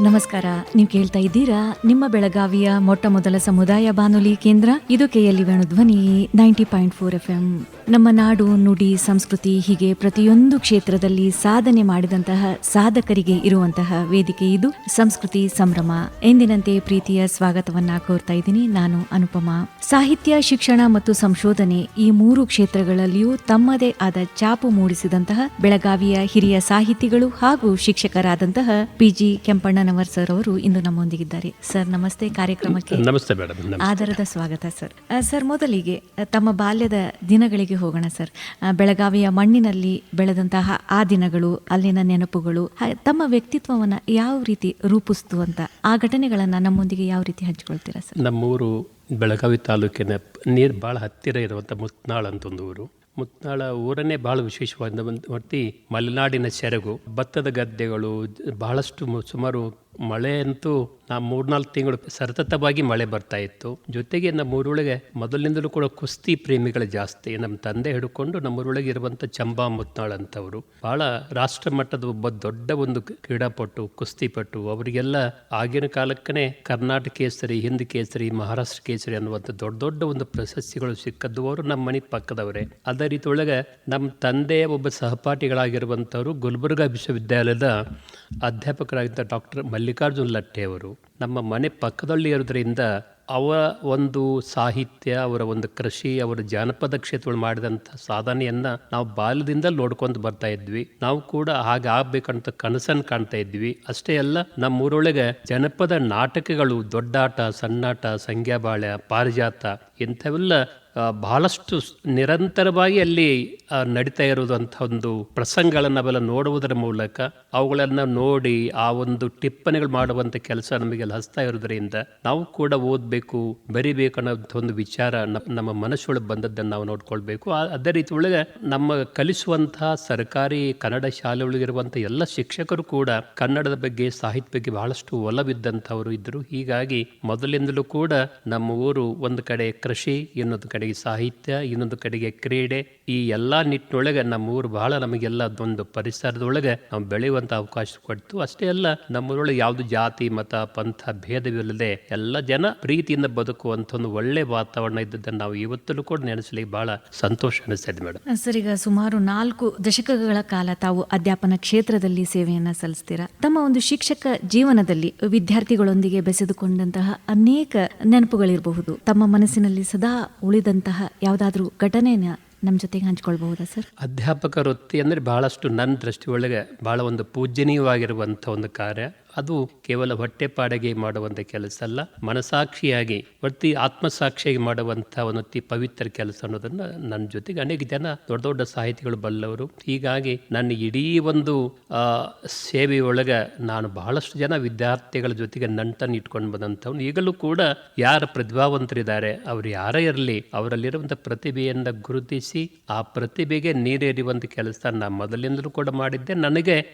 ನಮಸ್ಕಾರ. ನೀವು ಕೇಳ್ತಾ ಇದ್ದೀರಾ ನಿಮ್ಮ ಬೆಳಗಾವಿಯ ಮೊಟ್ಟ ಮೊದಲ ಸಮುದಾಯ ಬಾನುಲಿ ಕೇಂದ್ರ. ಇದು KLE ವೇಣುಧ್ವನಿ 90.4 FM. ನಮ್ಮ ನಾಡು, ನುಡಿ, ಸಂಸ್ಕೃತಿ ಹೀಗೆ ಪ್ರತಿಯೊಂದು ಕ್ಷೇತ್ರದಲ್ಲಿ ಸಾಧನೆ ಮಾಡಿದಂತಹ ಸಾಧಕರಿಗೆ ಇರುವಂತಹ ವೇದಿಕೆ ಇದು ಸಂಸ್ಕೃತಿ ಸಂಭ್ರಮ. ಎಂದಿನಂತೆ ಪ್ರೀತಿಯ ಸ್ವಾಗತವನ್ನ ಕೋರ್ತಾ ಇದ್ದೀನಿ. ನಾನು ಅನುಪಮಾ. ಸಾಹಿತ್ಯ, ಶಿಕ್ಷಣ ಮತ್ತು ಸಂಶೋಧನೆ ಈ ಮೂರು ಕ್ಷೇತ್ರಗಳಲ್ಲಿಯೂ ತಮ್ಮದೇ ಆದ ಛಾಪು ಮೂಡಿಸಿದಂತಹ ಬೆಳಗಾವಿಯ ಹಿರಿಯ ಸಾಹಿತಿಗಳು ಹಾಗೂ ಶಿಕ್ಷಕರಾದಂತಹ PG ಕೆಂಪಣ್ಣನವರ್ ಸರ್ ಅವರು ಇಂದು ನಮ್ಮೊಂದಿಗಿದ್ದಾರೆ. ಸರ್ ನಮಸ್ತೆ. ಕಾರ್ಯಕ್ರಮಕ್ಕೆ ನಮಸ್ತೆ ಮೇಡಮ್. ಆದರದ ಸ್ವಾಗತ ಸರ್. ಸರ್ ಮೊದಲಿಗೆ ತಮ್ಮ ಬಾಲ್ಯದ ದಿನಗಳಿಗೆ ಹೋಗೋಣ ಸರ್. ಬೆಳಗಾವಿಯ ಮಣ್ಣಿನಲ್ಲಿ ಬೆಳೆದಂತಹ ಆ ದಿನಗಳು, ಅಲ್ಲಿನ ನೆನಪುಗಳು ತಮ್ಮ ವ್ಯಕ್ತಿತ್ವವನ್ನ ಯಾವ ರೀತಿ ರೂಪಿಸ್ತು ಅಂತ ಆ ಘಟನೆಗಳನ್ನ ನಮ್ಮೊಂದಿಗೆ ಯಾವ ರೀತಿ ಹಂಚಿಕೊಳ್ತೀರಾ ಸರ್? ನಮ್ಮೂರು ಬೆಳಗಾವಿ ತಾಲೂಕಿನ ನೀರು ಭಾಳ ಹತ್ತಿರ ಇರುವಂಥ ಮುತ್ನಾಳ್ ಅಂತ ಒಂದು ಊರು. ಮುತ್ನಾಳ ಊರನ್ನೇ ಭಾಳ ವಿಶೇಷವಾದ ಮತ್ತು ಮಲೆನಾಡಿನ ಸೆರಗು, ಭತ್ತದ ಗದ್ದೆಗಳು, ಬಹಳಷ್ಟು ಸುಮಾರು ಮಳೆ ಅಂತೂ 3-4 ತಿಂಗಳು ಸತತವಾಗಿ ಮಳೆ ಬರ್ತಾ ಇತ್ತು. ಜೊತೆಗೆ ನಮ್ಮೂರೊಳಗೆ ಮೊದಲಿನಿಂದಲೂ ಕೂಡ ಕುಸ್ತಿ ಪ್ರೇಮಿಗಳು ಜಾಸ್ತಿ. ನಮ್ಮ ತಂದೆ ಹಿಡ್ಕೊಂಡು ನಮ್ಮೂರೊಳಗೆ ಇರುವಂಥ ಚಂಬಾ ಮುತ್ನಾಳ್ ಅಂತವರು ಭಾಳ ರಾಷ್ಟ್ರ ಮಟ್ಟದ ಒಬ್ಬ ದೊಡ್ಡ ಒಂದು ಕ್ರೀಡಾಪಟು, ಕುಸ್ತಿಪಟು. ಅವರಿಗೆಲ್ಲ ಆಗಿನ ಕಾಲಕ್ಕೇ ಕರ್ನಾಟಕ ಕೇಸರಿ, ಹಿಂದ್ ಕೇಸರಿ, ಮಹಾರಾಷ್ಟ್ರ ಕೇಸರಿ ಅನ್ನುವಂಥ ದೊಡ್ಡ ದೊಡ್ಡ ಒಂದು ಪ್ರಶಸ್ತಿಗಳು ಸಿಕ್ಕದ್ದು ಅವರು ನಮ್ಮ ಮನೆ ಪಕ್ಕದವರೇ. ಅದೇ ರೀತಿ ಒಳಗೆ ನಮ್ಮ ತಂದೆಯ ಒಬ್ಬ ಸಹಪಾಠಿಗಳಾಗಿರುವಂಥವರು ಗುಲ್ಬರ್ಗಾ ವಿಶ್ವವಿದ್ಯಾಲಯದ ಅಧ್ಯಾಪಕರಾಗಿದ್ದ ಡಾಕ್ಟರ್ ಮಲ್ಲಿಕಾರ್ಜುನ್ ಲಟ್ಟೆ ಅವರು ನಮ್ಮ ಮನೆ ಪಕ್ಕದಲ್ಲಿ ಇರೋದ್ರಿಂದ ಅವರ ಒಂದು ಸಾಹಿತ್ಯ, ಅವರ ಒಂದು ಕೃಷಿ, ಅವರ ಜಾನಪದ ಕ್ಷೇತ್ರಗಳು ಮಾಡಿದಂಥ ಸಾಧನೆಯನ್ನು ನಾವು ಬಾಲ್ಯದಿಂದ ನೋಡ್ಕೊಂಡು ಬರ್ತಾ ಇದ್ವಿ. ನಾವು ಕೂಡ ಹಾಗೆ ಆಗ್ಬೇಕಂತ ಕನಸನ್ನು ಕಾಣ್ತಾ ಇದ್ವಿ. ಅಷ್ಟೇ ಅಲ್ಲ, ನಮ್ಮೂರೊಳಗೆ ಜನಪದ ನಾಟಕಗಳು, ದೊಡ್ಡಾಟ, ಸಣ್ಣಾಟ, ಸಂಗ್ಯಾಬಾಳ್ಯ, ಪಾರಿಜಾತ ಇಂಥವೆಲ್ಲ ಬಹಳಷ್ಟು ನಿರಂತರವಾಗಿ ಅಲ್ಲಿ ನಡೀತಾ ಇರುವಂಥ ಒಂದು ಪ್ರಸಂಗಗಳನ್ನು ನಾವೆಲ್ಲ ನೋಡುವುದರ ಮೂಲಕ ಅವುಗಳನ್ನು ನೋಡಿ ಆ ಒಂದು ಟಿಪ್ಪಣಿಗಳು ಮಾಡುವಂಥ ಕೆಲಸ ನಮಗೆಲ್ಲ ಹಸ್ತಾ ಇರೋದ್ರಿಂದ ನಾವು ಕೂಡ ಓದಬೇಕು, ಬರಿಬೇಕು ಅನ್ನೋಂಥ ಒಂದು ವಿಚಾರ ನಮ್ಮ ಮನಸ್ಸೊಳಗೆ ಬಂದದ್ದನ್ನು ನಾವು ನೋಡ್ಕೊಳ್ಬೇಕು. ಅದೇ ರೀತಿ ಒಳಗೆ ನಮ್ಮ ಕಲಿಸುವಂತಹ ಸರ್ಕಾರಿ ಕನ್ನಡ ಶಾಲೆ ಒಳಗಿರುವಂಥ ಎಲ್ಲ ಶಿಕ್ಷಕರು ಕೂಡ ಕನ್ನಡದ ಬಗ್ಗೆ, ಸಾಹಿತ್ಯ ಬಗ್ಗೆ ಬಹಳಷ್ಟು ಒಲವಿದ್ದಂಥವರು ಇದ್ದರು. ಹೀಗಾಗಿ ಮೊದಲಿಂದಲೂ ಕೂಡ ನಮ್ಮ ಊರು ಒಂದು ಕಡೆ ಕೃಷಿ, ಇನ್ನೊಂದು ಕಡೆಗೆ ಸಾಹಿತ್ಯ, ಇನ್ನೊಂದು ಕಡೆಗೆ ಕ್ರೀಡೆ, ಈ ಎಲ್ಲಾ ನಿಟ್ಟಿನೊಳಗೆ ನಮ್ಮ ಊರು ಬಹಳ ನಮಗೆಲ್ಲ ಒಂದು ಪರಿಸರದೊಳಗೆ ನಾವು ಬೆಳೆಯುವಂತ ಅವಕಾಶ ಕೊಡ್ತು. ಅಷ್ಟೇ ಅಲ್ಲ, ನಮ್ಮೂರೊಳಗೆ ಯಾವುದು ಜಾತಿ, ಮತ, ಪಂಥ ಭೇದವಿಲ್ಲದೆ ಎಲ್ಲ ಜನ ಪ್ರೀತಿಯಿಂದ ಬದುಕುವಂತ ಒಂದು ಒಳ್ಳೆ ವಾತಾವರಣ ಇದ್ದದ್ದನ್ನು ನಾವು ಇವತ್ತೂ ಕೂಡ ನೆನೆಸಲಿಕ್ಕೆ ಬಹಳ ಸಂತೋಷ ಅನಿಸ್ತಿದೆ ಮೇಡಮ್. ಸರ್, ಈಗ ಸುಮಾರು 4 ದಶಕಗಳ ಕಾಲ ತಾವು ಅಧ್ಯಾಪನ ಕ್ಷೇತ್ರದಲ್ಲಿ ಸೇವೆಯನ್ನ ಸಲ್ಲಿಸ್ತೀರಾ. ತಮ್ಮ ಒಂದು ಶಿಕ್ಷಕ ಜೀವನದಲ್ಲಿ ವಿದ್ಯಾರ್ಥಿಗಳೊಂದಿಗೆ ಬೆಸೆದುಕೊಂಡಂತಹ ಅನೇಕ ನೆನಪುಗಳಿರಬಹುದು. ತಮ್ಮ ಮನಸ್ಸಿನಲ್ಲಿ ಸದಾ ಉಳಿದಂತಹ ಯಾವುದಾದ್ರೂ ಘಟನೆನ ನಮ್ಮ ಜೊತೆಗೆ ಹಂಚ್ಕೊಳ್ಬಹುದಾ ಸರ್? ಅಧ್ಯಾಪಕ ವೃತ್ತಿ ಅಂದರೆ ಬಹಳಷ್ಟು ನನ್ನ ದೃಷ್ಟಿ ಒಳಗೆ ಬಹಳ ಒಂದು ಪೂಜ್ಯನೀಯವಾಗಿರುವಂಥ ಒಂದು ಕಾರ್ಯ. ಅದು ಕೇವಲ ಹೊಟ್ಟೆಪಾಡಿಗೆ ಮಾಡುವಂಥ ಕೆಲಸ ಅಲ್ಲ, ಮನಸಾಕ್ಷಿಯಾಗಿ ವೃತ್ತಿ ಆತ್ಮಸಾಕ್ಷಿಯಾಗಿ ಮಾಡುವಂಥ ಒಂದು ಅತಿ ಪವಿತ್ರ ಕೆಲಸ ಅನ್ನೋದನ್ನು ನನ್ನ ಜೊತೆಗೆ ಅನೇಕ ಜನ ದೊಡ್ಡ ದೊಡ್ಡ ಸಾಹಿತಿಗಳು ಬಲ್ಲವರು. ಹೀಗಾಗಿ ನನ್ನ ಇಡೀ ಒಂದು ಸೇವೆಯೊಳಗೆ ನಾನು ಬಹಳಷ್ಟು ಜನ ವಿದ್ಯಾರ್ಥಿಗಳ ಜೊತೆಗೆ ನಂಟನ್ನು ಇಟ್ಕೊಂಡು ಬಂದಂಥವ್ನು. ಈಗಲೂ ಕೂಡ ಯಾರು ಪ್ರತಿಭಾವಂತರಿದ್ದಾರೆ, ಅವರು ಯಾರೇ ಇರಲಿ, ಅವರಲ್ಲಿರುವಂಥ ಪ್ರತಿಭೆಯನ್ನು ಗುರುತಿಸಿ ಆ ಪ್ರತಿಭೆಗೆ ನೀರೇರಿಯುವಂಥ ಕೆಲಸ ನಾನು ಮೊದಲಿಂದಲೂ ಕೂಡ ಮಾಡಿದ್ದೆ.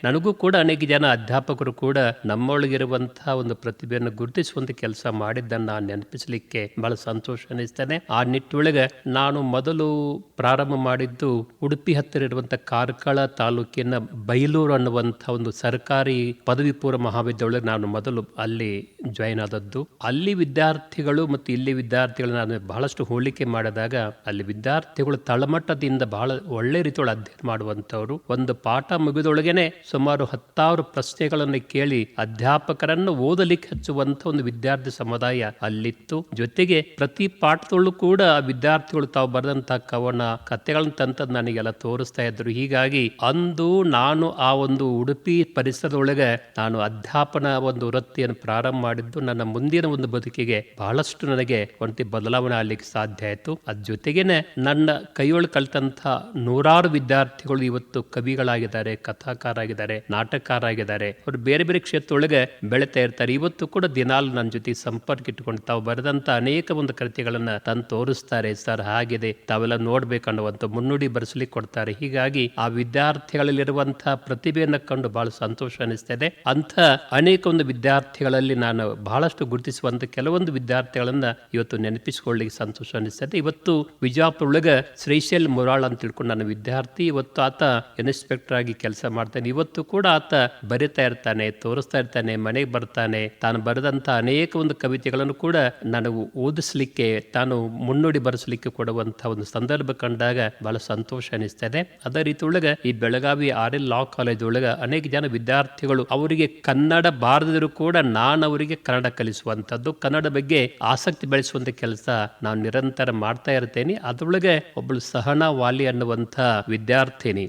ನನಗೂ ಕೂಡ ಅನೇಕ ಜನ ಅಧ್ಯಾಪಕರು ಕೂಡ ನಮ್ಮೊಳಗಿರುವಂತಹ ಒಂದು ಪ್ರತಿಭೆಯನ್ನು ಗುರುತಿಸುವಂತ ಕೆಲಸ ಮಾಡಿದ್ದನ್ನು ನೆನಪಿಸಲಿಕ್ಕೆ ಬಹಳ ಸಂತೋಷ ಅನಿಸ್ತೇನೆ. ಆ ನಿಟ್ಟೊಳಗೆ ನಾನು ಮೊದಲು ಪ್ರಾರಂಭ ಮಾಡಿದ್ದು ಉಡುಪಿ ಹತ್ತಿರ ಇರುವಂತಹ ಕಾರ್ಕಳ ತಾಲೂಕಿನ ಬೈಲೂರು ಅನ್ನುವಂಥ ಒಂದು ಸರ್ಕಾರಿ ಪದವಿ ಪೂರ್ವ ಮಹಾವಿದ್ಯಾಲಯ ನಾನು ಮೊದಲು ಅಲ್ಲಿ ಜಾಯಿನ್ ಆದದ್ದು. ಅಲ್ಲಿ ವಿದ್ಯಾರ್ಥಿಗಳು ಮತ್ತು ಇಲ್ಲಿ ವಿದ್ಯಾರ್ಥಿಗಳು ನಾನು ಬಹಳಷ್ಟು ಹೋಲಿಕೆ ಮಾಡಿದಾಗ ಅಲ್ಲಿ ವಿದ್ಯಾರ್ಥಿಗಳು ತಳಮಟ್ಟದಿಂದ ಬಹಳ ಒಳ್ಳೆ ರೀತಿಯೊಳಗೆ ಅಧ್ಯಯನ ಮಾಡುವಂಥವ್ರು. ಒಂದು ಪಾಠ ಮುಗಿದೊಳಗೇನೆ ಸುಮಾರು 10,000 ಪ್ರಶ್ನೆಗಳನ್ನು ಕೇಳಿ ಅಧ್ಯಾಪಕರನ್ನು ಓದಲಿಕ್ಕೆ ಹಚ್ಚುವಂತ ಒಂದು ವಿದ್ಯಾರ್ಥಿ ಸಮುದಾಯ ಅಲ್ಲಿತ್ತು. ಜೊತೆಗೆ ಪ್ರತಿ ಪಾಠದಲ್ಲೂ ಕೂಡ ವಿದ್ಯಾರ್ಥಿಗಳು ತಾವು ಬರೆದಂತಹ ಕವನ, ಕಥೆಗಳನ್ನ ತಂತದ್ದು ನನಗೆಲ್ಲ ತೋರಿಸ್ತಾ ಇದ್ರು. ಹೀಗಾಗಿ ಅಂದು ನಾನು ಆ ಒಂದು ಉಡುಪಿ ಪರಿಸರದೊಳಗೆ ನಾನು ಅಧ್ಯಾಪನ ಒಂದು ವೃತ್ತಿಯನ್ನು ಪ್ರಾರಂಭ ಮಾಡಿದ್ದು ನನ್ನ ಮುಂದಿನ ಒಂದು ಬದುಕಿಗೆ ಬಹಳಷ್ಟು ನನಗೆ ಒಂದು ಬದಲಾವಣೆ ಆಗ್ಲಿಕ್ಕೆ ಸಾಧ್ಯ ಆಯಿತು. ಅದ್ ಜೊತೆಗೇನೆ ನನ್ನ ಕೈಯೊಳಗೆ ಕಲಿತಂತ ನೂರಾರು ವಿದ್ಯಾರ್ಥಿಗಳು ಇವತ್ತು ಕವಿಗಳಾಗಿದ್ದಾರೆ, ಕಥಾಕಾರಾಗಿದ್ದಾರೆ, ನಾಟಕಕಾರಾಗಿದ್ದಾರೆ. ಅವರು ಬೇರೆ ಬೇರೆ ಕ್ಷೇತ್ರದೊಳಗೆ ಬೆಳೀತಾ ಇರ್ತಾರೆ. ಇವತ್ತು ಕೂಡ ದಿನಾಲು ನನ್ನ ಜೊತೆ ಸಂಪರ್ಕ ಇಟ್ಟುಕೊಂಡು ತಾವು ಬರೆದಂತ ಅನೇಕ ಒಂದು ಕೃತಿಗಳನ್ನ ತಂದು ತೋರಿಸ್ತಾರೆ. ಸರ್ ಹಾಗಿದೆ, ತಾವೆಲ್ಲ ನೋಡ್ಬೇಕನ್ನುವಂತ ಮುನ್ನುಡಿ ಬರೆಸಲಿಕ್ಕೆ ಕೊಡ್ತಾರೆ. ಹೀಗಾಗಿ ಆ ವಿದ್ಯಾರ್ಥಿಗಳಲ್ಲಿರುವಂತಹ ಪ್ರತಿಭೆಯನ್ನು ಕಂಡು ಬಹಳ ಸಂತೋಷ ಅನಿಸ್ತದೆ. ಅಂತ ಅನೇಕ ಒಂದು ವಿದ್ಯಾರ್ಥಿಗಳಲ್ಲಿ ನಾನು ಬಹಳಷ್ಟು ಗುರುತಿಸುವಂತ ಕೆಲವೊಂದು ವಿದ್ಯಾರ್ಥಿಗಳನ್ನ ಇವತ್ತು ನೆನಪಿಸಿಕೊಳ್ಳಿಕ್ಕೆ ಸಂತೋಷ ಅನಿಸ್ತದೆ. ಇವತ್ತು ವಿಜಯಪುರ ಒಳಗೆ ಶ್ರೀಶೈಲ್ ಮುರಾಳ್ ಅಂತ ತಿಳ್ಕೊಂಡು ನನ್ನ ವಿದ್ಯಾರ್ಥಿ, ಇವತ್ತು ಆತ ಇನ್ಸ್ಪೆಕ್ಟರ್ ಆಗಿ ಕೆಲಸ ಮಾಡ್ತಾನೆ. ಇವತ್ತು ಕೂಡ ಆತ ಬರಿತಾ ಇರ್ತಾನೆ, ತೋರಿಸ್ತಾ ಹೋಗ್ತಾ ಇರ್ತಾನೆ, ಮನೆಗೆ ಬರ್ತಾನೆ, ತಾನು ಬರೆದಂಥ ಅನೇಕ ಒಂದು ಕವಿತೆಗಳನ್ನು ಕೂಡ ನನಗೆ ಓದಿಸ್ಲಿಕ್ಕೆ, ತಾನು ಮುನ್ನುಡಿ ಬರೆಸಲಿಕ್ಕೆ ಕೊಡುವಂಥ ಒಂದು ಸಂದರ್ಭ ಕಂಡಾಗ ಬಹಳ ಸಂತೋಷ ಅನಿಸ್ತದೆ. ಅದೇ ರೀತಿ ಒಳಗೆ ಈ ಬೆಳಗಾವಿ RL ಲಾ ಕಾಲೇಜ್ ಒಳಗೆ ಅನೇಕ ಜನ ವಿದ್ಯಾರ್ಥಿಗಳು ಅವರಿಗೆ ಕನ್ನಡ ಬಾರದಿದ್ರು ಕೂಡ ನಾನು ಅವರಿಗೆ ಕನ್ನಡ ಕಲಿಸುವಂಥದ್ದು, ಕನ್ನಡ ಬಗ್ಗೆ ಆಸಕ್ತಿ ಬೆಳೆಸುವಂತ ಕೆಲಸ ನಾನು ನಿರಂತರ ಮಾಡ್ತಾ ಇರ್ತೇನೆ. ಅದರೊಳಗೆ ಒಬ್ಬಳು ಸಹನಾ ವಾಲಿ ಅನ್ನುವಂಥ ವಿದ್ಯಾರ್ಥಿನಿ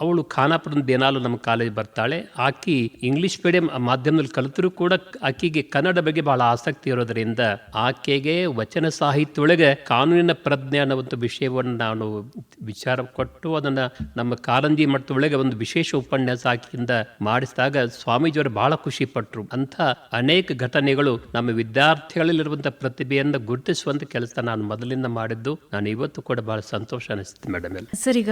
ಅವಳು ಖಾನಾಪುರದ ದಿನಾಲು ನಮ್ಮ ಕಾಲೇಜ್ ಬರ್ತಾಳೆ. ಆಕಿ ಇಂಗ್ಲಿಷ್ ಮೀಡಿಯಂ ಮಾಧ್ಯಮದಲ್ಲಿ ಕಲಿತರೂ ಕೂಡ ಆಕೆಗೆ ಕನ್ನಡ ಬಗ್ಗೆ ಬಹಳ ಆಸಕ್ತಿ ಇರೋದ್ರಿಂದ ಆಕೆಗೆ ವಚನ ಸಾಹಿತ್ಯ ಒಳಗೆ ಕಾನೂನಿನ ಪ್ರಜ್ಞೆ ಅನ್ನೋ ಒಂದು ವಿಷಯವನ್ನು ನಾನು ವಿಚಾರ ಕೊಟ್ಟು ಅದನ್ನ ನಮ್ಮ ಕಾರಂಜಿ ಮಟ್ಟದೊಳಗೆ ಒಂದು ವಿಶೇಷ ಉಪನ್ಯಾಸ ಆಕೆಯಿಂದ ಮಾಡಿಸಿದಾಗ ಸ್ವಾಮೀಜಿಯವರು ಬಹಳ ಖುಷಿ ಪಟ್ಟರು. ಅಂತ ಅನೇಕ ಘಟನೆಗಳು ನಮ್ಮ ವಿದ್ಯಾರ್ಥಿಗಳಲ್ಲಿರುವಂತಹ ಪ್ರತಿಭೆಯನ್ನು ಗುರುತಿಸುವಂತ ಕೆಲಸ ನಾನು ಮೊದಲಿಂದ ಮಾಡಿದ್ದು ನಾನು ಇವತ್ತು ಕೂಡ ಬಹಳ ಸಂತೋಷ ಅನಿಸುತ್ತೆ ಮೇಡಮ್. ಸರ್, ಈಗ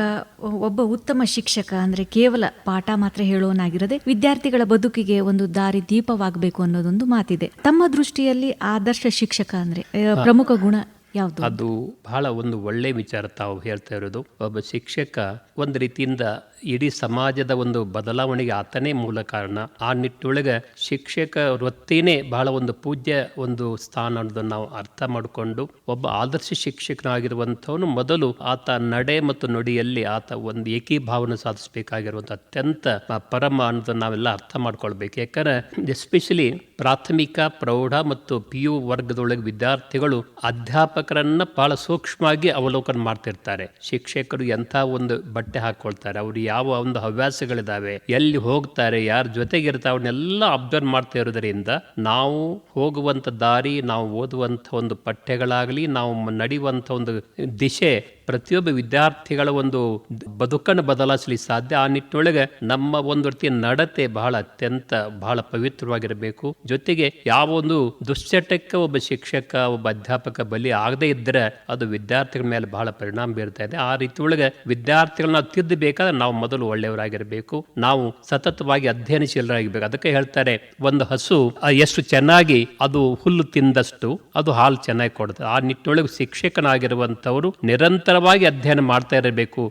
ಒಬ್ಬ ಉತ್ತಮ ಶಿಕ್ಷಕ ಅಂದ್ರೆ ಕೇವಲ ಪಾಠ ಮಾತ್ರ ಹೇಳೋನಾಗಿರದೆ ವಿದ್ಯಾರ್ಥಿಗಳ ಬದುಕಿಗೆ ಒಂದು ದಾರಿ ದೀಪವಾಗಬೇಕು ಅನ್ನೋದೊಂದು ಮಾತಿದೆ. ತಮ್ಮ ದೃಷ್ಟಿಯಲ್ಲಿ ಆದರ್ಶ ಶಿಕ್ಷಕ ಅಂದ್ರೆ ಪ್ರಮುಖ ಗುಣ ಯಾವುದು? ಅದು ಬಹಳ ಒಂದು ಒಳ್ಳೆ ವಿಚಾರ ತಾವು ಹೇಳ್ತಾ ಇರೋದು. ಒಬ್ಬ ಶಿಕ್ಷಕ ಒಂದು ರೀತಿಯಿಂದ ಇಡೀ ಸಮಾಜದ ಒಂದು ಬದಲಾವಣೆಗೆ ಆತನೇ ಮೂಲ ಕಾರಣ. ಆ ನಿಟ್ಟೊಳಗೆ ಶಿಕ್ಷಕ ವೃತ್ತಿನೇ ಬಹಳ ಒಂದು ಪೂಜ್ಯ ಒಂದು ಸ್ಥಾನ ಅನ್ನೋದನ್ನು ನಾವು ಅರ್ಥ ಮಾಡಿಕೊಂಡು ಒಬ್ಬ ಆದರ್ಶ ಶಿಕ್ಷಕನಾಗಿರುವಂಥವನು ಮೊದಲು ಆತ ನಡೆ ಮತ್ತು ನುಡಿಯಲ್ಲಿ ಆತ ಒಂದು ಏಕೀಭಾವನ ಸಾಧಿಸಬೇಕಾಗಿರುವಂಥ ಅತ್ಯಂತ ಪರಮ ಅನ್ನೋದನ್ನು ನಾವೆಲ್ಲ ಅರ್ಥ ಮಾಡ್ಕೊಳ್ಬೇಕು. ಯಾಕಂದ್ರೆ ಎಸ್ಪೆಷಲಿ ಪ್ರಾಥಮಿಕ, ಪ್ರೌಢ ಮತ್ತು PU ವರ್ಗದೊಳಗೆ ವಿದ್ಯಾರ್ಥಿಗಳು ಅಧ್ಯಾಪಕರನ್ನ ಬಹಳ ಸೂಕ್ಷ್ಮವಾಗಿ ಅವಲೋಕನ ಮಾಡ್ತಿರ್ತಾರೆ. ಶಿಕ್ಷಕರು ಎಂಥ ಒಂದು ಬಟ್ಟೆ ಹಾಕೊಳ್ತಾರೆ, ಅವ್ರು ಯಾವ ಒಂದು ಹವ್ಯಾಸಗಳಿದಾವೆ, ಎಲ್ಲಿ ಹೋಗ್ತಾರೆ, ಯಾರ ಜೊತೆಗಿರ್ತಾರೆ, ಅವನ್ನೆಲ್ಲ ಅಬ್ಸರ್ವ್ ಮಾಡ್ತಾ ಇರೋದ್ರಿಂದ ನಾವು ಹೋಗುವಂಥ ದಾರಿ, ನಾವು ಓದುವಂಥ ಒಂದು ಪಠ್ಯಗಳಾಗಲಿ, ನಾವು ನಡೆಯುವಂಥ ಒಂದು ದಿಶೆ ಪ್ರತಿಯೊಬ್ಬ ವಿದ್ಯಾರ್ಥಿಗಳ ಒಂದು ಬದುಕನ್ನು ಬದಲಾಯಿಸಲಿಕ್ಕೆ ಸಾಧ್ಯ. ಆ ನಿಟ್ಟಿನೊಳಗೆ ನಮ್ಮ ಒಂದು ರೀತಿಯ ನಡತೆ ಬಹಳ ಪವಿತ್ರವಾಗಿರಬೇಕು. ಜೊತೆಗೆ ಯಾವ ಒಂದು ದುಶ್ಚಟಕ್ಕೆ ಒಬ್ಬ ಶಿಕ್ಷಕ, ಒಬ್ಬ ಅಧ್ಯಾಪಕ ಬಲಿ ಆಗದೆ ಇದ್ದರೆ ಅದು ವಿದ್ಯಾರ್ಥಿಗಳ ಮೇಲೆ ಬಹಳ ಪರಿಣಾಮ ಬೀರ್ತಾ ಇದೆ. ಆ ರೀತಿ ಒಳಗೆ ವಿದ್ಯಾರ್ಥಿಗಳನ್ನ ನಾವು ತಿದ್ದಬೇಕಾದ್ರೆ ನಾವು ಮೊದಲು ಒಳ್ಳೆಯವರಾಗಿರಬೇಕು, ನಾವು ಸತತವಾಗಿ ಅಧ್ಯಯನಶೀಲರಾಗಿರ್ಬೇಕು. ಅದಕ್ಕೆ ಹೇಳ್ತಾರೆ, ಒಂದು ಹಸು ಎಷ್ಟು ಚೆನ್ನಾಗಿ ಅದು ಹುಲ್ಲು ತಿಂದಷ್ಟು ಅದು ಹಾಲು ಚೆನ್ನಾಗಿ ಕೊಡುತ್ತೆ. ಆ ನಿಟ್ಟಿನೊಳಗೆ ಶಿಕ್ಷಕನಾಗಿರುವಂತವರು ನಿರಂತರವಾಗಿ ಅಧ್ಯಯನ ಮಾಡ್ತಾ ಇರಬೇಕು.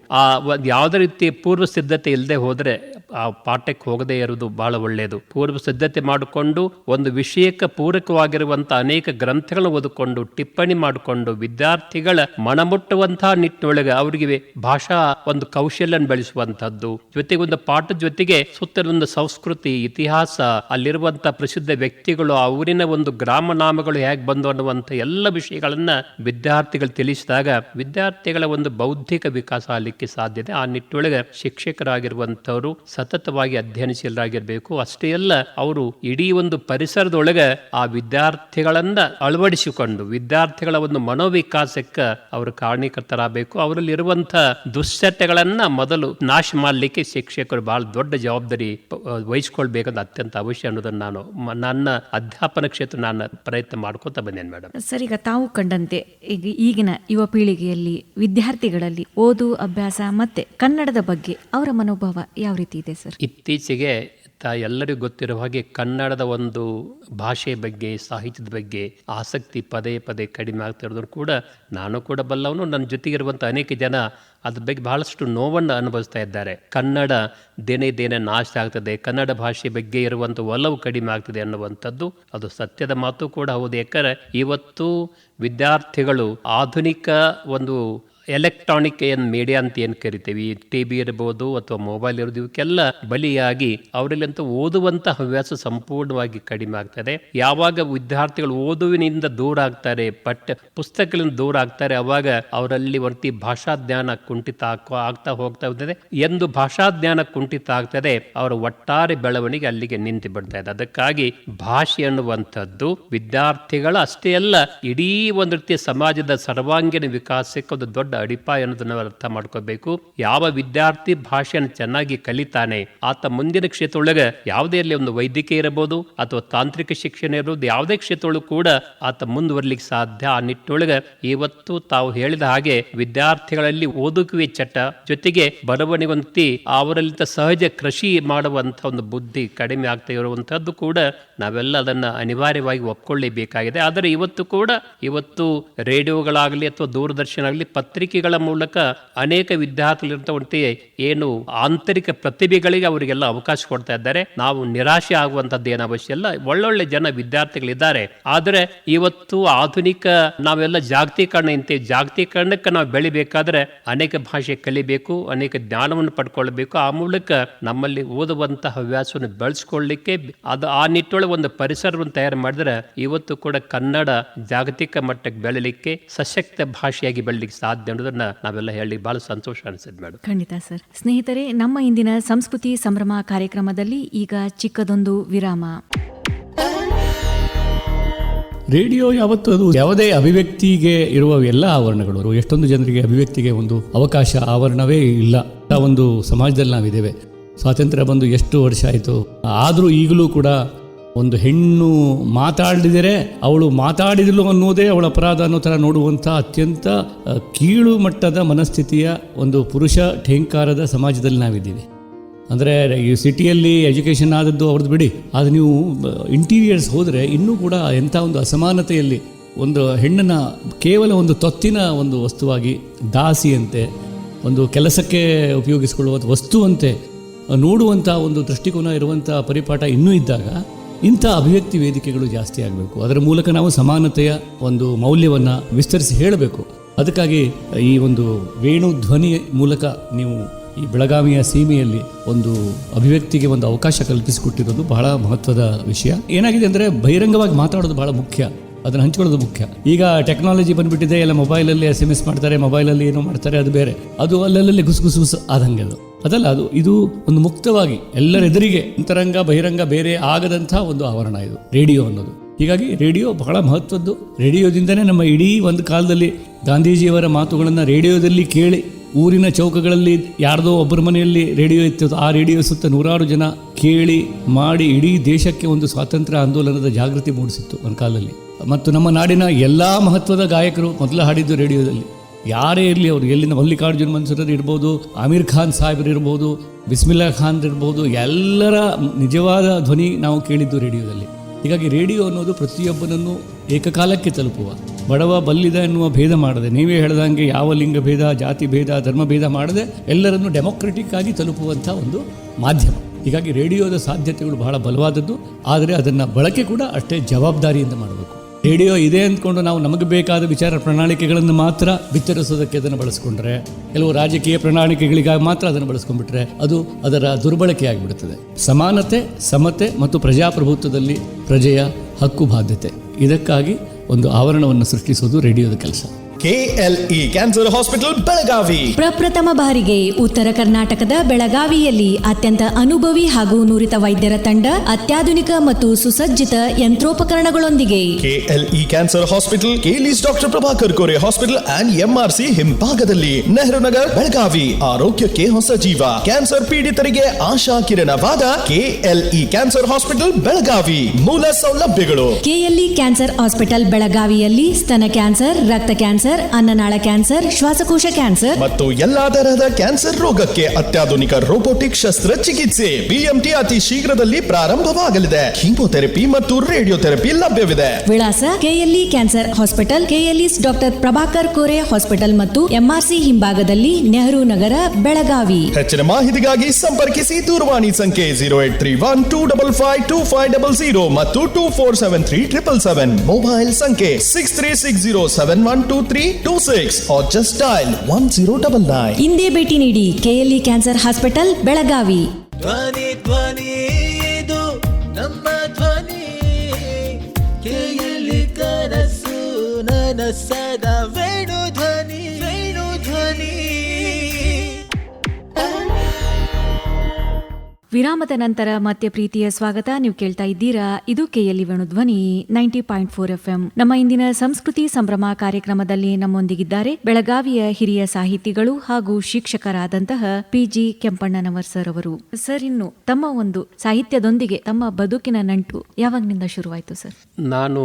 ಯಾವುದೇ ರೀತಿ ಪೂರ್ವ ಸಿದ್ಧತೆ ಇಲ್ಲದೆ ಹೋದ್ರೆ ಆ ಪಾಠಕ್ಕೆ ಹೋಗದೇ ಇರುವುದು ಬಹಳ ಒಳ್ಳೆಯದು. ಪೂರ್ವ ಸಿದ್ಧತೆ ಮಾಡಿಕೊಂಡು ಒಂದು ವಿಷಯಕ್ಕೆ ಪೂರಕವಾಗಿರುವಂತಹ ಅನೇಕ ಗ್ರಂಥಗಳನ್ನು ಓದಿಕೊಂಡು ಟಿಪ್ಪಣಿ ಮಾಡಿಕೊಂಡು ವಿದ್ಯಾರ್ಥಿಗಳ ಮನಮುಟ್ಟುವಂತಹ ನಿಟ್ಟಿನೊಳಗೆ ಅವರಿಗೆ ಭಾಷಾ ಒಂದು ಕೌಶಲ್ಯ ಬೆಳೆಸುವಂತಹದ್ದು, ಜೊತೆಗೆ ಒಂದು ಪಾಠದ ಜೊತೆಗೆ ಸುತ್ತಲೊಂದು ಸಂಸ್ಕೃತಿ, ಇತಿಹಾಸ, ಅಲ್ಲಿರುವಂತಹ ಪ್ರಸಿದ್ಧ ವ್ಯಕ್ತಿಗಳು, ಅವರಿನ ಒಂದು ಗ್ರಾಮನಾಮಗಳು ಹೇಗೆ ಬಂದು ಅನ್ನುವಂಥ ಎಲ್ಲ ವಿಷಯಗಳನ್ನ ವಿದ್ಯಾರ್ಥಿಗಳು ತಿಳಿಸಿದಾಗ ವಿದ್ಯಾರ್ಥಿಗಳ ಒಂದು ಬೌದ್ಧಿಕ ವಿಕಾಸ ಆಗಲಿಕ್ಕೆ ಸಾಧ್ಯತೆ. ಆ ನಿಟ್ಟಿನೊಳಗೆ ಶಿಕ್ಷಕರಾಗಿರುವಂತವರು ಸತತವಾಗಿ ಅಧ್ಯಯನಶೀಲರಾಗಿರ್ಬೇಕು. ಅಷ್ಟೇ ಅಲ್ಲ, ಅವರು ಇಡೀ ಒಂದು ಪರಿಸರದೊಳಗೆ ಆ ವಿದ್ಯಾರ್ಥಿಗಳನ್ನ ಅಳವಡಿಸಿಕೊಂಡು ವಿದ್ಯಾರ್ಥಿಗಳ ಒಂದು ಮನೋವಿಕಾಸಕ್ಕೆ ಅವರು ಕಾರಣೀಕರ್ತರಾಗಬೇಕು. ಅವರಲ್ಲಿ ಇರುವಂತಹ ದುಶ್ಚಟಗಳನ್ನ ಮೊದಲು ನಾಶ ಮಾಡಲಿಕ್ಕೆ ಶಿಕ್ಷಕರು ಬಹಳ ದೊಡ್ಡ ಜವಾಬ್ದಾರಿ ವಹಿಸಿಕೊಳ್ಬೇಕಂತ ಅತ್ಯಂತ ಅವಶ್ಯ ಅನ್ನೋದನ್ನು ನಾನು ನನ್ನ ಅಧ್ಯಾಪನ ಕ್ಷೇತ್ರ ನಾನು ಪ್ರಯತ್ನ ಮಾಡ್ಕೋತಾ ಬಂದೇನೆ ಮೇಡಮ್. ಸರ್, ಈಗ ತಾವು ಕಂಡಂತೆ ಈಗಿನ ಯುವ ಪೀಳಿಗೆಯಲ್ಲಿ ವಿದ್ಯಾರ್ಥಿಗಳಲ್ಲಿ ಓದು, ಅಭ್ಯಾಸ ಮತ್ತೆ ಕನ್ನಡದ ಬಗ್ಗೆ ಅವರ ಮನೋಭಾವ ಯಾವ ರೀತಿ ಇದೆ ಸರ್? ಇತ್ತೀಚೆಗೆ ಎಲ್ಲರಿಗೂ ಗೊತ್ತಿರುವ ಹಾಗೆ ಕನ್ನಡದ ಒಂದು ಭಾಷೆ ಬಗ್ಗೆ, ಸಾಹಿತ್ಯದ ಬಗ್ಗೆ ಆಸಕ್ತಿ ಪದೇ ಪದೇ ಕಡಿಮೆ ಆಗ್ತಿರೋದನ್ನು ಕೂಡ ನಾನು ಕೂಡ ಬಲ್ಲವನು, ನನ್ನ ಜೊತೆಗಿರುವಂಥ ಅನೇಕ ಜನ ಅದ್ರ ಬಗ್ಗೆ ಬಹಳಷ್ಟು ನೋವನ್ನು ಅನುಭವಿಸ್ತಾ ಇದ್ದಾರೆ. ಕನ್ನಡ ದಿನೇ ನಾಶ ಆಗ್ತದೆ, ಕನ್ನಡ ಭಾಷೆ ಬಗ್ಗೆ ಇರುವಂಥ ಒಲವು ಕಡಿಮೆ ಆಗ್ತದೆ ಅನ್ನುವಂಥದ್ದು ಅದು ಸತ್ಯದ ಮಾತು ಕೂಡ ಹೌದು. ಯಾಕಂದರೆ ಇವತ್ತು ವಿದ್ಯಾರ್ಥಿಗಳು ಆಧುನಿಕ ಒಂದು ಎಲೆಕ್ಟ್ರಾನಿಕ್ ಮೀಡಿಯಾ ಅಂತ ಏನು ಕರಿತೀವಿ, TV ಇರ್ಬೋದು ಅಥವಾ ಮೊಬೈಲ್ ಇರೋದು, ಇವಕ್ಕೆಲ್ಲ ಬಲಿಯಾಗಿ ಅವರಲ್ಲಂತ ಓದುವಂಥ ಹವ್ಯಾಸ ಸಂಪೂರ್ಣವಾಗಿ ಕಡಿಮೆ ಆಗ್ತದೆ. ಯಾವಾಗ ವಿದ್ಯಾರ್ಥಿಗಳು ಓದುವಿನಿಂದ ದೂರ ಆಗ್ತಾರೆ, ಪುಸ್ತಕಗಳಿಂದ ದೂರ ಆಗ್ತಾರೆ, ಅವಾಗ ಅವರಲ್ಲಿ ಒಂದು ಭಾಷಾ ಜ್ಞಾನ ಕುಂಠಿತ ಆಗ್ತಾ ಹೋಗ್ತದೆ. ಎಂದು ಭಾಷಾ ಜ್ಞಾನ ಕುಂಠಿತ ಆಗ್ತದೆ, ಅವರ ಒಟ್ಟಾರೆ ಬೆಳವಣಿಗೆ ಅಲ್ಲಿಗೆ ನಿಂತು ಬಿಡ್ತಾ ಇದೆ. ಅದಕ್ಕಾಗಿ ಭಾಷೆ ಅನ್ನುವಂಥದ್ದು ವಿದ್ಯಾರ್ಥಿಗಳ ಅಷ್ಟೇ ಅಲ್ಲ, ಇಡೀ ಒಂದು ರೀತಿಯ ಸಮಾಜದ ಸರ್ವಾಂಗೀಣ ವಿಕಾಸಕ್ಕೆ ಒಂದು ದೊಡ್ಡ ಅಡಿಪಾಯ ಅನ್ನೋದನ್ನ ಅರ್ಥ ಮಾಡ್ಕೋಬೇಕು. ಯಾವ ವಿದ್ಯಾರ್ಥಿ ಭಾಷೆಯನ್ನು ಚೆನ್ನಾಗಿ ಕಲಿತಾನೆ, ಆತ ಮುಂದಿನ ಕ್ಷೇತ್ರದೊಳಗೆ ಯಾವುದೇ ಅಲ್ಲಿ ಒಂದು ವೈದ್ಯಕೀಯ ಇರಬಹುದು ಅಥವಾ ತಾಂತ್ರಿಕ ಶಿಕ್ಷಣ ಇರಬಹುದು, ಯಾವುದೇ ಕ್ಷೇತ್ರದೊಳಗೆ ಕೂಡ ಆತ ಮುಂದುವರ್ಲಿಕ್ಕೆ ಸಾಧ್ಯ. ಆ ನಿಟ್ಟಿನೊಳಗೆ ಇವತ್ತು ತಾವು ಹೇಳಿದ ಹಾಗೆ ವಿದ್ಯಾರ್ಥಿಗಳಲ್ಲಿ ಓದುಕುವೆ ಚಟ ಜೊತೆಗೆ ಬರವಣಿಗೆ ಅವರಲ್ಲಿ ಸಹಜ ಕೃಷಿ ಮಾಡುವಂತ ಒಂದು ಬುದ್ಧಿ ಕಡಿಮೆ ಆಗ್ತಾ ಇರುವಂತಹದ್ದು ಕೂಡ ನಾವೆಲ್ಲ ಅದನ್ನ ಅನಿವಾರ್ಯವಾಗಿ ಒಪ್ಕೊಳ್ಳೇಬೇಕಾಗಿದೆ. ಆದರೆ ಇವತ್ತು ರೇಡಿಯೋಗಳಾಗಲಿ ಅಥವಾ ದೂರದರ್ಶನ ಆಗಲಿ, ಪತ್ರಿಕೆ ಪತ್ರಿಕೆಗಳ ಮೂಲಕ ಅನೇಕ ವಿದ್ಯಾರ್ಥಿಗಳಿರುವಂತೆ ಏನು ಆಂತರಿಕ ಪ್ರತಿಭೆಗಳಿಗೆ ಅವರಿಗೆಲ್ಲ ಅವಕಾಶ ಕೊಡ್ತಾ ಇದ್ದಾರೆ. ನಾವು ನಿರಾಶೆ ಆಗುವಂತದ್ದು ಏನು ಅವಶ್ಯ ಇಲ್ಲ. ಒಳ್ಳೊಳ್ಳೆ ಜನ ವಿದ್ಯಾರ್ಥಿಗಳಿದ್ದಾರೆ. ಆದರೆ ಇವತ್ತು ಆಧುನಿಕ ನಾವೆಲ್ಲ ಜಾಗತೀಕರಣಕ್ಕೆ ನಾವು ಬೆಳಿಬೇಕಾದ್ರೆ ಅನೇಕ ಭಾಷೆ ಕಲಿಬೇಕು, ಅನೇಕ ಜ್ಞಾನವನ್ನು ಪಡ್ಕೊಳ್ಬೇಕು. ಆ ಮೂಲಕ ನಮ್ಮಲ್ಲಿ ಓದುವಂತಹ ಹವ್ಯಾಸವನ್ನು ಬೆಳೆಸ್ಕೊಳ್ಳಿಕ್ಕೆ ಅದು ಆ ನಿಟ್ಟೊಳಗೆ ಒಂದು ಪರಿಸರವನ್ನು ತಯಾರು ಮಾಡಿದ್ರೆ ಇವತ್ತು ಕೂಡ ಕನ್ನಡ ಜಾಗತಿಕ ಮಟ್ಟಕ್ಕೆ ಬೆಳಲಿಕ್ಕೆ ಸಶಕ್ತ ಭಾಷೆಯಾಗಿ ಬೆಳಲಿಕ್ಕೆ ಸಾಧ್ಯ ಅನ್ನೋದನ್ನ ನಾವೆಲ್ಲ ಹೇಳಿ ಬಹಳ ಸಂತೋಷ ಅನಿಸಿದ್ ಮೇಡಮ್. ಖಂಡಿತ ಸರ್. ಸ್ನೇಹಿತರೆ, ನಮ್ಮ ಇಂದಿನ ಸಂಸ್ಕೃತಿ ಸಂಭ್ರಮ ಕಾರ್ಯಕ್ರಮದಲ್ಲಿ ಈಗ ಚಿಕ್ಕದೊಂದು ವಿರಾಮ. ರೇಡಿಯೋ ಯಾವತ್ತೂ ಅದು ಯಾವುದೇ ಅಭಿವ್ಯಕ್ತಿಗೆ ಇರುವ ಎಲ್ಲ ಆವರಣಗಳು, ಎಷ್ಟೊಂದು ಜನರಿಗೆ ಅಭಿವ್ಯಕ್ತಿಗೆ ಒಂದು ಅವಕಾಶ ಆವರಣವೇ ಇಲ್ಲ ಒಂದು ಸಮಾಜದಲ್ಲಿ ನಾವಿದ್ದೇವೆ. ಸ್ವಾತಂತ್ರ್ಯ ಬಂದು ಎಷ್ಟು ವರ್ಷ ಆಯಿತು, ಆದರೂ ಈಗಲೂ ಕೂಡ ಒಂದು ಹೆಣ್ಣು ಮಾತಾಡಿದರೆ ಅವಳು ಮಾತಾಡಿದಳು ಅನ್ನೋದೇ ಅವಳ ಅಪರಾಧ ಅನ್ನೋ ಥರ ನೋಡುವಂಥ ಅತ್ಯಂತ ಕೀಳು ಮಟ್ಟದ ಮನಸ್ಥಿತಿಯ ಒಂದು ಪುರುಷ ಠೇಂಕಾರದ ಸಮಾಜದಲ್ಲಿ ನಾವಿದ್ದೀವಿ. ಅಂದರೆ ಈ ಸಿಟಿಯಲ್ಲಿ ಎಜುಕೇಷನ್ ಆದದ್ದು ಅವ್ರದ್ದು ಬಿಡಿ, ಆದರೆ ನೀವು ಇಂಟೀರಿಯರ್ಸ್ ಹೋದರೆ ಇನ್ನೂ ಕೂಡ ಎಂಥ ಒಂದು ಅಸಮಾನತೆಯಲ್ಲಿ ಒಂದು ಹೆಣ್ಣನ್ನು ಕೇವಲ ಒಂದು ತೊತ್ತಿನ ಒಂದು ವಸ್ತುವಾಗಿ, ದಾಸಿಯಂತೆ, ಒಂದು ಕೆಲಸಕ್ಕೆ ಉಪಯೋಗಿಸಿಕೊಳ್ಳುವ ವಸ್ತುವಂತೆ ನೋಡುವಂಥ ಒಂದು ದೃಷ್ಟಿಕೋನ ಇರುವಂಥ ಪರಿಪಾಠ ಇನ್ನೂ ಇದ್ದಾಗ ಇಂಥ ಅಭಿವ್ಯಕ್ತಿ ವೇದಿಕೆಗಳು ಜಾಸ್ತಿ ಆಗಬೇಕು. ಅದರ ಮೂಲಕ ನಾವು ಸಮಾನತೆಯ ಒಂದು ಮೌಲ್ಯವನ್ನು ವಿಸ್ತರಿಸಿ ಹೇಳಬೇಕು. ಅದಕ್ಕಾಗಿ ಈ ಒಂದು ವೇಣು ಧ್ವನಿ ಮೂಲಕ ನೀವು ಈ ಬೆಳಗಾವಿಯ ಸೀಮೆಯಲ್ಲಿ ಒಂದು ಅಭಿವ್ಯಕ್ತಿಗೆ ಒಂದು ಅವಕಾಶ ಕಲ್ಪಿಸಿಕೊಟ್ಟಿರೋದು ಬಹಳ ಮಹತ್ವದ ವಿಷಯ. ಏನಾಗಿದೆ ಅಂದರೆ ಬಹಿರಂಗವಾಗಿ ಮಾತಾಡೋದು ಬಹಳ ಮುಖ್ಯ, ಅದನ್ನು ಹಂಚ್ಕೊಳ್ಳೋದು ಮುಖ್ಯ. ಈಗ ಟೆಕ್ನಾಲಜಿ ಬಂದುಬಿಟ್ಟಿದೆ, ಎಲ್ಲ ಮೊಬೈಲಲ್ಲಿ SMS ಮಾಡ್ತಾರೆ, ಮೊಬೈಲಲ್ಲಿ ಏನೋ ಮಾಡ್ತಾರೆ, ಅದು ಬೇರೆ. ಅದು ಅಲ್ಲಲ್ಲಿ ಗುಸುಗುಸು ಆದಂಗೆ ಅದಲ್ಲ. ಇದು ಒಂದು ಮುಕ್ತವಾಗಿ ಎಲ್ಲರೆದುರಿಗೆ ಅಂತರಂಗ ಬಹಿರಂಗ ಬೇರೆ ಆಗದಂಥ ಒಂದು ಆವರಣ ಇದು ರೇಡಿಯೋ ಅನ್ನೋದು. ಹೀಗಾಗಿ ರೇಡಿಯೋ ಬಹಳ ಮಹತ್ವದ್ದು. ರೇಡಿಯೋದಿಂದನೇ ನಮ್ಮ ಇಡೀ ಒಂದು ಕಾಲದಲ್ಲಿ ಗಾಂಧೀಜಿಯವರ ಮಾತುಗಳನ್ನು ರೇಡಿಯೋದಲ್ಲಿ ಕೇಳಿ, ಊರಿನ ಚೌಕಗಳಲ್ಲಿ ಯಾರ್ದೋ ಒಬ್ಬರ ಮನೆಯಲ್ಲಿ ರೇಡಿಯೋ ಇತ್ತು, ಆ ರೇಡಿಯೋ ಸುತ್ತ ನೂರಾರು ಜನ ಕೇಳಿ ಮಾಡಿ ಇಡೀ ದೇಶಕ್ಕೆ ಒಂದು ಸ್ವಾತಂತ್ರ್ಯ ಆಂದೋಲನದ ಜಾಗೃತಿ ಮೂಡಿಸಿತ್ತು ಒಂದು ಕಾಲದಲ್ಲಿ. ಮತ್ತು ನಮ್ಮ ನಾಡಿನ ಎಲ್ಲ ಮಹತ್ವದ ಗಾಯಕರು ಮೊದಲು ಹಾಡಿದ್ದು ರೇಡಿಯೋದಲ್ಲಿ. ಯಾರೇ ಇರಲಿ, ಅವರು ಎಲ್ಲಿಂದ ಮಲ್ಲಿಕಾರ್ಜುನ್ ಮನ್ಸೂರ್ ಇರ್ಬೋದು, ಆಮೀರ್ ಖಾನ್ ಸಾಹೇಬರು ಇರ್ಬೋದು, ಬಿಸ್ಮಿಲ್ಲಾ ಖಾನ್ ಇರ್ಬೋದು, ಎಲ್ಲರ ನಿಜವಾದ ಧ್ವನಿ ನಾವು ಕೇಳಿದ್ದು ರೇಡಿಯೋದಲ್ಲಿ. ಹೀಗಾಗಿ ರೇಡಿಯೋ ಅನ್ನೋದು ಪ್ರತಿಯೊಬ್ಬನನ್ನು ಏಕಕಾಲಕ್ಕೆ ತಲುಪುವ, ಬಡವ ಬಲ್ಲಿದ ಎನ್ನುವ ಭೇದ ಮಾಡದೆ, ನೀವೇ ಹೇಳ್ದಂಗೆ ಯಾವ ಲಿಂಗ ಭೇದ, ಜಾತಿ ಭೇದ, ಧರ್ಮ ಭೇದ ಮಾಡದೆ ಎಲ್ಲರನ್ನು ಡೆಮೊಕ್ರೆಟಿಕ್ ಆಗಿ ತಲುಪುವಂಥ ಒಂದು ಮಾಧ್ಯಮ. ಹೀಗಾಗಿ ರೇಡಿಯೋದ ಸಾಧ್ಯತೆಗಳು ಬಹಳ ಬಲವಾದದ್ದು. ಆದರೆ ಅದನ್ನು ಬಳಕೆ ಕೂಡ ಅಷ್ಟೇ ಜವಾಬ್ದಾರಿಯಿಂದ ಮಾಡಬೇಕು. ರೇಡಿಯೋ ಇದೆ ಅಂದ್ಕೊಂಡು ನಾವು ನಮಗೆ ಬೇಕಾದ ವಿಚಾರ ಪ್ರಣಾಳಿಕೆಗಳನ್ನು ಮಾತ್ರ ಬಿತ್ತರಿಸೋದಕ್ಕೆ ಅದನ್ನು ಬಳಸ್ಕೊಂಡ್ರೆ, ಕೆಲವು ರಾಜಕೀಯ ಪ್ರಣಾಳಿಕೆಗಳಿಗಾಗಿ ಮಾತ್ರ ಅದನ್ನು ಬಳಸ್ಕೊಂಡ್ಬಿಟ್ರೆ ಅದು ಅದರ ದುರ್ಬಳಕೆ ಆಗಿಬಿಡುತ್ತದೆ. ಸಮಾನತೆ, ಸಮತೆ ಮತ್ತು ಪ್ರಜಾಪ್ರಭುತ್ವದಲ್ಲಿ ಪ್ರಜೆಯ ಹಕ್ಕು ಬಾಧ್ಯತೆ, ಇದಕ್ಕಾಗಿ ಒಂದು ಆವರಣವನ್ನು ಸೃಷ್ಟಿಸುವುದು ರೇಡಿಯೋದ ಕೆಲಸ. KLE ಕ್ಯಾನ್ಸರ್ ಹಾಸ್ಪಿಟಲ್ ಬೆಳಗಾವಿ ಪ್ರಪ್ರಥಮ ಬಾರಿಗೆ ಉತ್ತರ ಕರ್ನಾಟಕದ ಬೆಳಗಾವಿಯಲ್ಲಿ ಅತ್ಯಂತ ಅನುಭವಿ ಹಾಗೂ ನುರಿತ ವೈದ್ಯರ ತಂಡ, ಅತ್ಯಾಧುನಿಕ ಮತ್ತು ಸುಸಜ್ಜಿತ ಯಂತ್ರೋಪಕರಣಗಳೊಂದಿಗೆ. KLE cancer hospital, KLE's doctor Prabhakar Kore hospital and MRC ಹಿಂಭಾಗದಲ್ಲಿ, ನೆಹರು ನಗರ್, ಬೆಳಗಾವಿ. ಆರೋಗ್ಯಕ್ಕೆ ಹೊಸ ಜೀವ, ಕ್ಯಾನ್ಸರ್ ಪೀಡಿತರಿಗೆ ಆಶಾ ಕಿರಣವಾದ KLE ಕ್ಯಾನ್ಸರ್ ಹಾಸ್ಪಿಟಲ್ ಬೆಳಗಾವಿ. ಮೂಲ ಸೌಲಭ್ಯಗಳು: KLE ಕ್ಯಾನ್ಸರ್ ಹಾಸ್ಪಿಟಲ್ ಬೆಳಗಾವಿಯಲ್ಲಿ ಸ್ತನ ಕ್ಯಾನ್ಸರ್, ರಕ್ತ ಕ್ಯಾನ್ಸರ್, ಅನ್ನನಾಳ ಕ್ಯಾನ್ಸರ್, ಶ್ವಾಸಕೋಶ ಕ್ಯಾನ್ಸರ್ ಮತ್ತು ಎಲ್ಲಾ ತರಹದ ಕ್ಯಾನ್ಸರ್ ರೋಗಕ್ಕೆ ಅತ್ಯಾಧುನಿಕ ರೋಬೋಟಿಕ್ ಶಸ್ತ್ರಚಿಕಿತ್ಸೆ. BMT ಅತಿ ಶೀಘ್ರದಲ್ಲಿ ಪ್ರಾರಂಭವಾಗಲಿದೆ. ಕೀಮೋಥೆರಪಿ ಮತ್ತು ರೇಡಿಯೋಥೆರಪಿ ಲಭ್ಯವಿದೆ. ವಿಳಾಸ: KLE cancer hospital, KLE's doctor Prabhakar Kore hospital ಮತ್ತು MRC ಹಿಂಭಾಗದಲ್ಲಿ, ನೆಹರು ನಗರ, ಬೆಳಗಾವಿ. ಹೆಚ್ಚಿನ ಮಾಹಿತಿಗಾಗಿ ಸಂಪರ್ಕಿಸಿ. ದೂರವಾಣಿ ಸಂಖ್ಯೆ 0831252500 ಮತ್ತು 247377. ಮೊಬೈಲ್ ಸಂಖ್ಯೆ 6360712326 or just dial 1099. ಇಂದೇ ಭೇಟಿ ನೀಡಿ KLE ಕ್ಯಾನ್ಸರ್ ಹಾಸ್ಪಿಟಲ್ ಬೆಳಗಾವಿ. ಧ್ವನಿ ಧ್ವನಿ ಇದು ನಮ್ಮ ಧ್ವನಿ, KLE ಕನಸು ನನಸದ ವೇಣು ಧ್ವನಿ, ವೇಣು ಧ್ವನಿ. ವಿರಾಮದ ನಂತರ ಮತ್ತೆ ಪ್ರೀತಿಯ ಸ್ವಾಗತ. ನೀವು ಕೇಳ್ತಾ ಇದ್ದೀರಾ, ಇದು KLE ವೇಣು ಧ್ವನಿ 90.4 FM. ನಮ್ಮ ಇಂದಿನ ಸಂಸ್ಕೃತಿ ಸಂಭ್ರಮ ಕಾರ್ಯಕ್ರಮದಲ್ಲಿ ನಮ್ಮೊಂದಿಗಿದ್ದಾರೆ ಬೆಳಗಾವಿಯ ಹಿರಿಯ ಸಾಹಿತಿಗಳು ಹಾಗೂ ಶಿಕ್ಷಕರಾದಂತಹ PG ಕೆಂಪಣ್ಣನವರ್ ಸರ್ ಅವರು. ಸರ್, ಇನ್ನು ತಮ್ಮ ಒಂದು ಸಾಹಿತ್ಯದೊಂದಿಗೆ ತಮ್ಮ ಬದುಕಿನ ನಂಟು ಯಾವಾಗಿನಿಂದ ಶುರುವಾಯಿತು ಸರ್? ನಾನು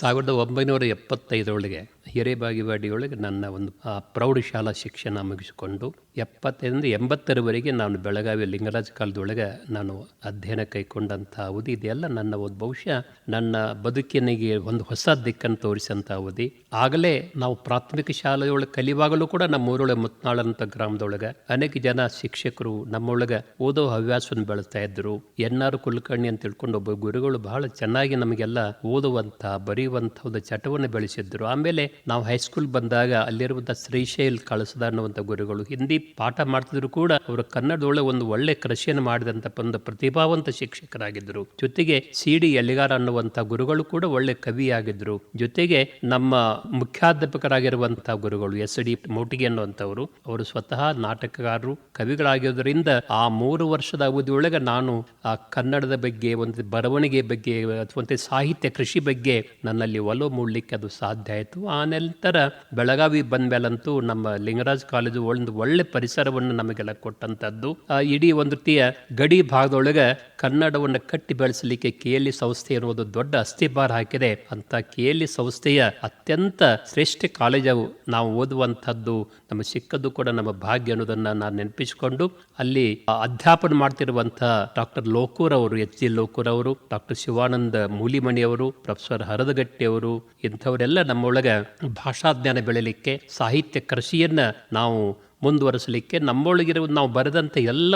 1975 ಹಿರೇಬಾಗೇವಾಡಿಯೊಳಗೆ ನನ್ನ ಒಂದು ಪ್ರೌಢಶಾಲಾ ಶಿಕ್ಷಣ ಮುಗಿಸಿಕೊಂಡು 70ರಿಂದ 80ರವರೆಗೆ ನಾನು ಬೆಳಗಾವಿ ಲಿಂಗರಾಜ ಕಾಲದೊಳಗೆ ನಾನು ಅಧ್ಯಯನ ಕೈಗೊಂಡಂಥ ಅವಧಿ ಇದೆಲ್ಲ ನನ್ನ ಒಂದು ಬಹುಶಃ ನನ್ನ ಬದುಕಿನಿಗೆ ಒಂದು ಹೊಸ ದಿಕ್ಕನ್ನು ತೋರಿಸಂಥ ಅವಧಿ. ಆಗಲೇ ನಾವು ಪ್ರಾಥಮಿಕ ಶಾಲೆಯೊಳಗೆ ಕಲಿಯುವಾಗಲೂ ಕೂಡ ನಮ್ಮ ಊರೊಳಗೆ ಮುತ್ನಾಳಂಥ ಗ್ರಾಮದೊಳಗೆ ಅನೇಕ ಜನ ಶಿಕ್ಷಕರು ನಮ್ಮೊಳಗೆ ಓದೋ ಹವ್ಯಾಸವನ್ನು ಬೆಳೆಸ್ತಾ ಇದ್ದರು. ಎನ್.ಆರ್. ಕುಲಕರ್ಣಿ ಅಂತ ತಿಳ್ಕೊಂಡು ಒಬ್ಬ ಗುರುಗಳು ಬಹಳ ಚೆನ್ನಾಗಿ ನಮಗೆಲ್ಲ ಓದುವಂಥ ಬರೆಯುವಂಥ ಒಂದು ಚಟವನ್ನು ಬೆಳೆಸಿದ್ರು. ಆಮೇಲೆ ನಾವು ಹೈಸ್ಕೂಲ್ ಬಂದಾಗ ಅಲ್ಲಿರುವಂಥ ಶ್ರೀಶೈಲ್ ಕಳಸದ ಅನ್ನುವಂಥ ಗುರುಗಳು ಹಿಂದಿ ಪಾಠ ಮಾಡ್ತಿದ್ರು ಕೂಡ ಅವರು ಕನ್ನಡದೊಳಗೆ ಒಂದು ಒಳ್ಳೆ ಕೃಷಿಯನ್ನು ಮಾಡಿದಂಥ ಒಂದು ಪ್ರತಿಭಾವಂತ ಶಿಕ್ಷಕರಾಗಿದ್ದರು. ಜೊತೆಗೆ ಸಿ.ಡಿ. ಎಲ್ಲಿಗಾರ ಅನ್ನುವಂಥ ಗುರುಗಳು ಕೂಡ ಒಳ್ಳೆ ಕವಿಯಾಗಿದ್ದರು. ಜೊತೆಗೆ ನಮ್ಮ ಮುಖ್ಯಾಧ್ಯಾಪಕರಾಗಿರುವಂತಹ ಗುರುಗಳು S.D. ಮೋಟಿಗೆ ಅನ್ನುವಂಥವರು, ಅವರು ಸ್ವತಃ ನಾಟಕಗಾರರು, ಕವಿಗಳಾಗಿರೋದ್ರಿಂದ ಆ 3 ವರ್ಷದ ಅವಧಿಯೊಳಗೆ ನಾನು ಆ ಕನ್ನಡದ ಬಗ್ಗೆ, ಒಂದು ಬರವಣಿಗೆ ಬಗ್ಗೆ ಅಥವಾ ಸಾಹಿತ್ಯ ಕೃಷಿ ಬಗ್ಗೆ ನನ್ನಲ್ಲಿ ಒಲವು ಮೂಡಲಿಕ್ಕೆ ಅದು ಸಾಧ್ಯ ಆಯಿತು. ಆ ನಂತರ ಬೆಳಗಾವಿ ಬಂದ ಮೇಲಂತೂ ನಮ್ಮ ಲಿಂಗರಾಜ್ ಕಾಲೇಜು ಒಂದು ಒಳ್ಳೆ ಪರಿಸರವನ್ನು ನಮಗೆಲ್ಲ ಕೊಟ್ಟಂಥದ್ದು. ಇಡೀ ಒಂದು ರೀತಿಯ ಗಡಿ ಭಾಗದೊಳಗೆ ಕನ್ನಡವನ್ನು ಕಟ್ಟಿ ಬೆಳೆಸಲಿಕ್ಕೆ KLE ಸಂಸ್ಥೆ ಅನ್ನೋದು ದೊಡ್ಡ ಅಸ್ಥಿಭಾರ ಹಾಕಿದೆ. ಅಂತ KLE ಸಂಸ್ಥೆಯ ಅತ್ಯಂತ ಶ್ರೇಷ್ಠ ಕಾಲೇಜು ನಾವು ಓದುವಂಥದ್ದು ನಮಗೆ ಸಿಕ್ಕದ್ದು ಕೂಡ ನಮ್ಮ ಭಾಗ್ಯ ಅನ್ನೋದನ್ನು ನಾನು ನೆನಪಿಸಿಕೊಂಡು ಅಲ್ಲಿ ಅಧ್ಯಾಪನ ಮಾಡ್ತಿರುವಂತಹ ಡಾಕ್ಟರ್ ಲೋಕೂರ್ ಅವರು, H.G. ಲೋಕೂರ್ ಅವರು, ಡಾಕ್ಟರ್ ಶಿವಾನಂದ ಮೂಲಿಮಣಿಯವರು, ಪ್ರೊಫೆಸರ್ ಹರದಗಟ್ಟಿ ಅವರು, ಇಂಥವರೆಲ್ಲ ನಮ್ಮೊಳಗೆ ಭಾಷಾಜ್ಞಾನ ಬೆಳೆಯಲಿಕ್ಕೆ, ಸಾಹಿತ್ಯ ಕೃಷಿಯನ್ನು ನಾವು ಮುಂದುವರಿಸಲಿಕ್ಕೆ, ನಮ್ಮೊಳಗಿರೋ ನಾವು ಬರೆದಂಥ ಎಲ್ಲ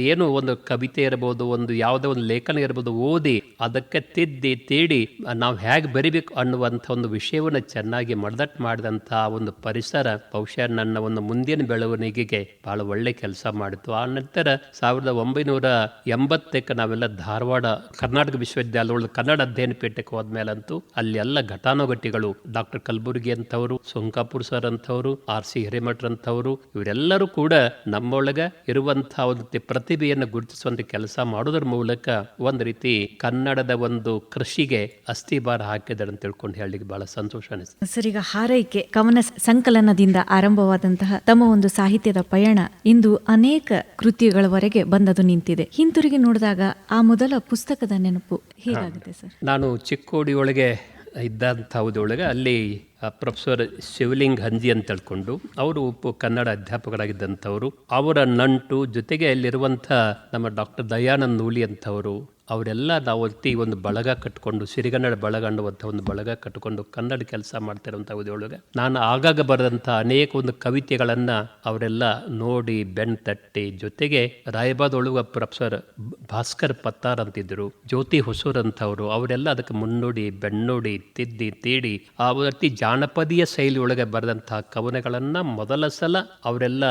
ಏನು ಒಂದು ಕವಿತೆ ಇರಬಹುದು, ಒಂದು ಯಾವುದೇ ಒಂದು ಲೇಖನ ಇರಬಹುದು, ಓದಿ ಅದಕ್ಕೆ ತಿದ್ದಿ ತೀಡಿ ನಾವು ಹೇಗೆ ಬರಿಬೇಕು ಅನ್ನುವಂಥ ಒಂದು ವಿಷಯವನ್ನು ಚೆನ್ನಾಗಿ ಮಡದಟ್ಟು ಮಾಡಿದಂಥ ಒಂದು ಪರಿಸರ ಬಹುಶಃ ನನ್ನ ಒಂದು ಮುಂದಿನ ಬೆಳವಣಿಗೆಗೆ ಬಹಳ ಒಳ್ಳೆ ಕೆಲಸ ಮಾಡಿತು. ಆ ನಂತರ 1980ಕ್ಕೆ ನಾವೆಲ್ಲ ಧಾರವಾಡ ಕರ್ನಾಟಕ ವಿಶ್ವವಿದ್ಯಾಲಯದೊಳಗೆ ಕನ್ನಡ ಅಧ್ಯಯನ ಪೀಠಕ್ಕೆ ಹೋದ್ಮೇಲಂತೂ ಅಲ್ಲಿ ಎಲ್ಲ ಘಟಾನುಘಟಿಗಳು ಡಾಕ್ಟರ್ ಕಲಬುರ್ಗಿ ಅಂತವರು, ಸೋಂಕಾಪುರ್ ಸರ್ ಅಂತವರು, R.C. ಹಿರೇಮಠ್ ಅಂತವರು, ಇವರೆಲ್ಲರೂ ಕೂಡ ನಮ್ಮೊಳಗೆ ಇರುವಂತಹ ಒಂದು ಪ್ರತಿಭೆಯನ್ನು ಗುರುತಿಸುವಂತ ಕೆಲಸ ಮಾಡೋದ್ರ ಮೂಲಕ ಒಂದು ರೀತಿ ಕನ್ನಡದ ಒಂದು ಕೃಷಿಗೆ ಅಸ್ಥಿಭಾರ ಹಾಕಿದ್ದಾರೆ ಅಂತ ತಿಳ್ಕೊಂಡು ಹೇಳಲಿಕ್ಕೆ ಬಹಳ ಸಂತೋಷ ಅನಿಸ್ತದೆ. ಸರ್, ಈಗ ಹಾರೈಕೆ ಕವನ ಸಂಕಲನದಿಂದ ಆರಂಭವಾದಂತಹ ತಮ್ಮ ಒಂದು ಸಾಹಿತ್ಯದ ಪಯಣ ಇಂದು ಅನೇಕ ಕೃತಿಗಳವರೆಗೆ ಬಂದದು ನಿಂತಿದೆ. ಹಿಂತಿರುಗಿ ನೋಡಿದಾಗ ಆ ಮೊದಲ ಪುಸ್ತಕದ ನೆನಪು ಹೇಗಾಗುತ್ತೆ ಸರ್? ನಾನು ಚಿಕ್ಕೋಡಿಯೊಳಗೆ ಇದ್ದಂಥ ಅವಧಿಯೊಳಗೆ ಅಲ್ಲಿ ಪ್ರೊಫೆಸರ್ ಶಿವಲಿಂಗ್ ಹಂಜಿ ಅಂತ ತಿಳ್ಕೊಂಡು ಅವರು ಕನ್ನಡ ಅಧ್ಯಾಪಕರಾಗಿದ್ದಂಥವರು, ಅವರ ನಂಟು ಜೊತೆಗೆ ಅಲ್ಲಿರುವಂಥ ನಮ್ಮ ಡಾಕ್ಟರ್ ದಯಾನಂದ್ ನೂಲಿ ಅಂಥವರು, ಅವರೆಲ್ಲ ನಾವು ಒಂದು ಬಳಗ ಕಟ್ಕೊಂಡು ಸಿರಿಗನ್ನಡ ಬಳಗ ಅನ್ನುವಂಥ ಒಂದು ಬಳಗ ಕಟ್ಕೊಂಡು ಕನ್ನಡ ಕೆಲಸ ಮಾಡ್ತಿರುವಂಥ ಅವಧಿಯೊಳಗೆ ನಾನು ಆಗಾಗ ಬರೆದಂಥ ಅನೇಕ ಒಂದು ಕವಿತೆಗಳನ್ನು ಅವರೆಲ್ಲ ನೋಡಿ ಬೆನ್ನು ತಟ್ಟಿ, ಜೊತೆಗೆ ರಾಯಬಾದೊಳಗೆ ಪ್ರೊಫೆಸರ್ ಭಾಸ್ಕರ್ ಪತ್ತಾರ್ ಅಂತಿದ್ದರು, ಜ್ಯೋತಿ ಹೊಸೂರ್ ಅಂಥವರು, ಅವರೆಲ್ಲ ಅದಕ್ಕೆ ಮುನ್ನೋಡಿ ಬೆನ್ನೋಡಿ ತಿದ್ದಿ ತೀಡಿ ಆ ರೀತಿ ಜಾನಪದೀಯ ಶೈಲಿ ಒಳಗೆ ಬರೆದಂಥ ಕವನಗಳನ್ನು ಮೊದಲ ಸಲ ಅವರೆಲ್ಲ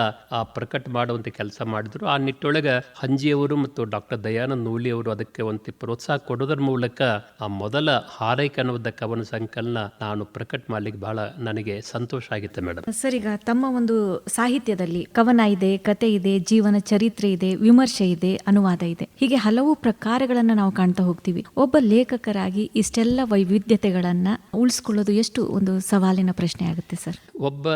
ಪ್ರಕಟ ಮಾಡುವಂಥ ಕೆಲಸ ಮಾಡಿದರು. ಆ ನಿಟ್ಟೊಳಗೆ ಹಂಜಿಯವರು ಮತ್ತು ಡಾಕ್ಟರ್ ದಯಾನಂದ್ ನೂಲಿ ಅವರು ಅದಕ್ಕೆ ಒಂದು ಪ್ರೋತ್ಸಾಹ ಕೊಡೋದ್ರ ಮೂಲಕ ಆ ಮೊದಲ ಹಾರೈಕೆ ಅನ್ನುವಂಥ ಕವನ ಸಂಕಲನ ನಾನು ಪ್ರಕಟ ಮಾಡ್ಲಿಕ್ಕೆ ಬಹಳ ನನಗೆ ಸಂತೋಷ ಆಗಿತ್ತು ಮೇಡಮ್. ಸರ್, ಈಗ ತಮ್ಮ ಒಂದು ಸಾಹಿತ್ಯದಲ್ಲಿ ಕವನ ಇದೆ, ಕತೆ ಇದೆ, ಜೀವನ ಚರಿತ್ರೆ ಇದೆ, ವಿಮರ್ಶೆ ಇದೆ, ಅನುವಾದ ಇದೆ, ಹೀಗೆ ಹಲವು ಪ್ರಕಾರಗಳನ್ನ ನಾವು ಕಾಣ್ತಾ ಹೋಗ್ತೀವಿ. ಒಬ್ಬ ಲೇಖಕರಾಗಿ ಇಷ್ಟೆಲ್ಲ ವೈವಿಧ್ಯತೆಗಳನ್ನ ಉಳಿಸ್ಕೊಳ್ಳೋದು ಎಷ್ಟು ಒಂದು ಸವಾಲಿನ ಪ್ರಶ್ನೆ ಆಗುತ್ತೆ ಸರ್? ಒಬ್ಬ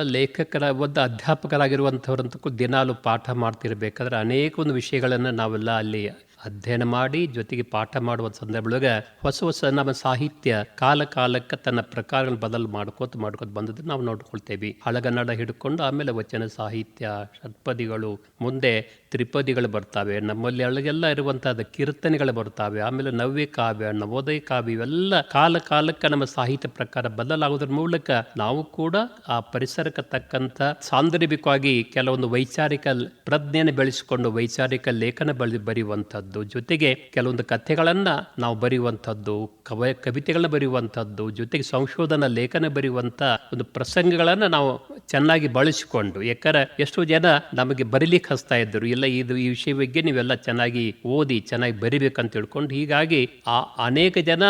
ಒಂದು ಅಧ್ಯಾಪಕರಾಗಿರುವಂಥವ್ರಂತಕ್ಕೂ ದಿನಾಲು ಪಾಠ ಮಾಡ್ತಿರ್ಬೇಕಾದ್ರೆ ಅನೇಕ ಒಂದು ವಿಷಯಗಳನ್ನು ನಾವೆಲ್ಲ ಅಲ್ಲಿ ಅಧ್ಯಯನ ಮಾಡಿ ಜೊತೆಗೆ ಪಾಠ ಮಾಡುವ ಸಂದರ್ಭದೊಳಗೆ ಹೊಸ ನಮ್ಮ ಸಾಹಿತ್ಯ ಕಾಲ ಕಾಲಕ್ಕೆ ತನ್ನ ಪ್ರಕಾರಗಳು ಬದಲು ಮಾಡ್ಕೋತ ಬಂದದ್ದು ನಾವು ನೋಡ್ಕೊಳ್ತೇವೆ. ಹಳಗನ್ನಡ ಹಿಡ್ಕೊಂಡು ಆಮೇಲೆ ವಚನ ಸಾಹಿತ್ಯ, ಷಟ್ಪದಿಗಳು, ಮುಂದೆ ತ್ರಿಪದಿಗಳು ಬರ್ತಾವೆ, ನಮ್ಮಲ್ಲಿ ಅಳಗೆಲ್ಲ ಇರುವಂತಹದ್ದು ಕೀರ್ತನೆಗಳು ಬರ್ತಾವೆ, ಆಮೇಲೆ ನವ್ಯ ಕಾವ್ಯ, ನವೋದಯ ಕಾವ್ಯ, ಇವೆಲ್ಲ ಕಾಲ ಕಾಲಕ್ಕೆ ನಮ್ಮ ಸಾಹಿತ್ಯ ಪ್ರಕಾರ ಬದಲಾಗೋದ್ರ ಮೂಲಕ ನಾವು ಕೂಡ ಆ ಪರಿಸರಕ್ಕೆ ತಕ್ಕಂಥ ಸಾಂದರ್ಭಿಕವಾಗಿ ಕೆಲವೊಂದು ವೈಚಾರಿಕ ಪ್ರಜ್ಞೆಯನ್ನು ಬೆಳೆಸಿಕೊಂಡು ವೈಚಾರಿಕ ಲೇಖನ ಬರೆಯುವಂಥದ್ದು, ಜೊತೆಗೆ ಕೆಲವೊಂದು ಕಥೆಗಳನ್ನ ನಾವು ಬರೆಯುವಂಥದ್ದು, ಕವಿತೆಗಳನ್ನ ಬರೆಯುವಂಥದ್ದು, ಜೊತೆಗೆ ಸಂಶೋಧನಾ ಲೇಖನ ಬರೆಯುವಂಥ ಒಂದು ಪ್ರಸಂಗಗಳನ್ನ ನಾವು ಚೆನ್ನಾಗಿ ಬಳಸಿಕೊಂಡು, ಯಾಕಂದ್ರೆ ಎಷ್ಟೋ ಜನ ನಮಗೆ ಬರೀಲಿಕ್ಕೆ ಹಸ್ತಾ ಇದ್ರು, ಇಲ್ಲ ಈ ವಿಷಯ ಬಗ್ಗೆ ನೀವೆಲ್ಲ ಚೆನ್ನಾಗಿ ಓದಿ ಚೆನ್ನಾಗಿ ಬರಿಬೇಕಂತ ತಿಳ್ಕೊಂಡು, ಹೀಗಾಗಿ ಆ ಅನೇಕ ಜನ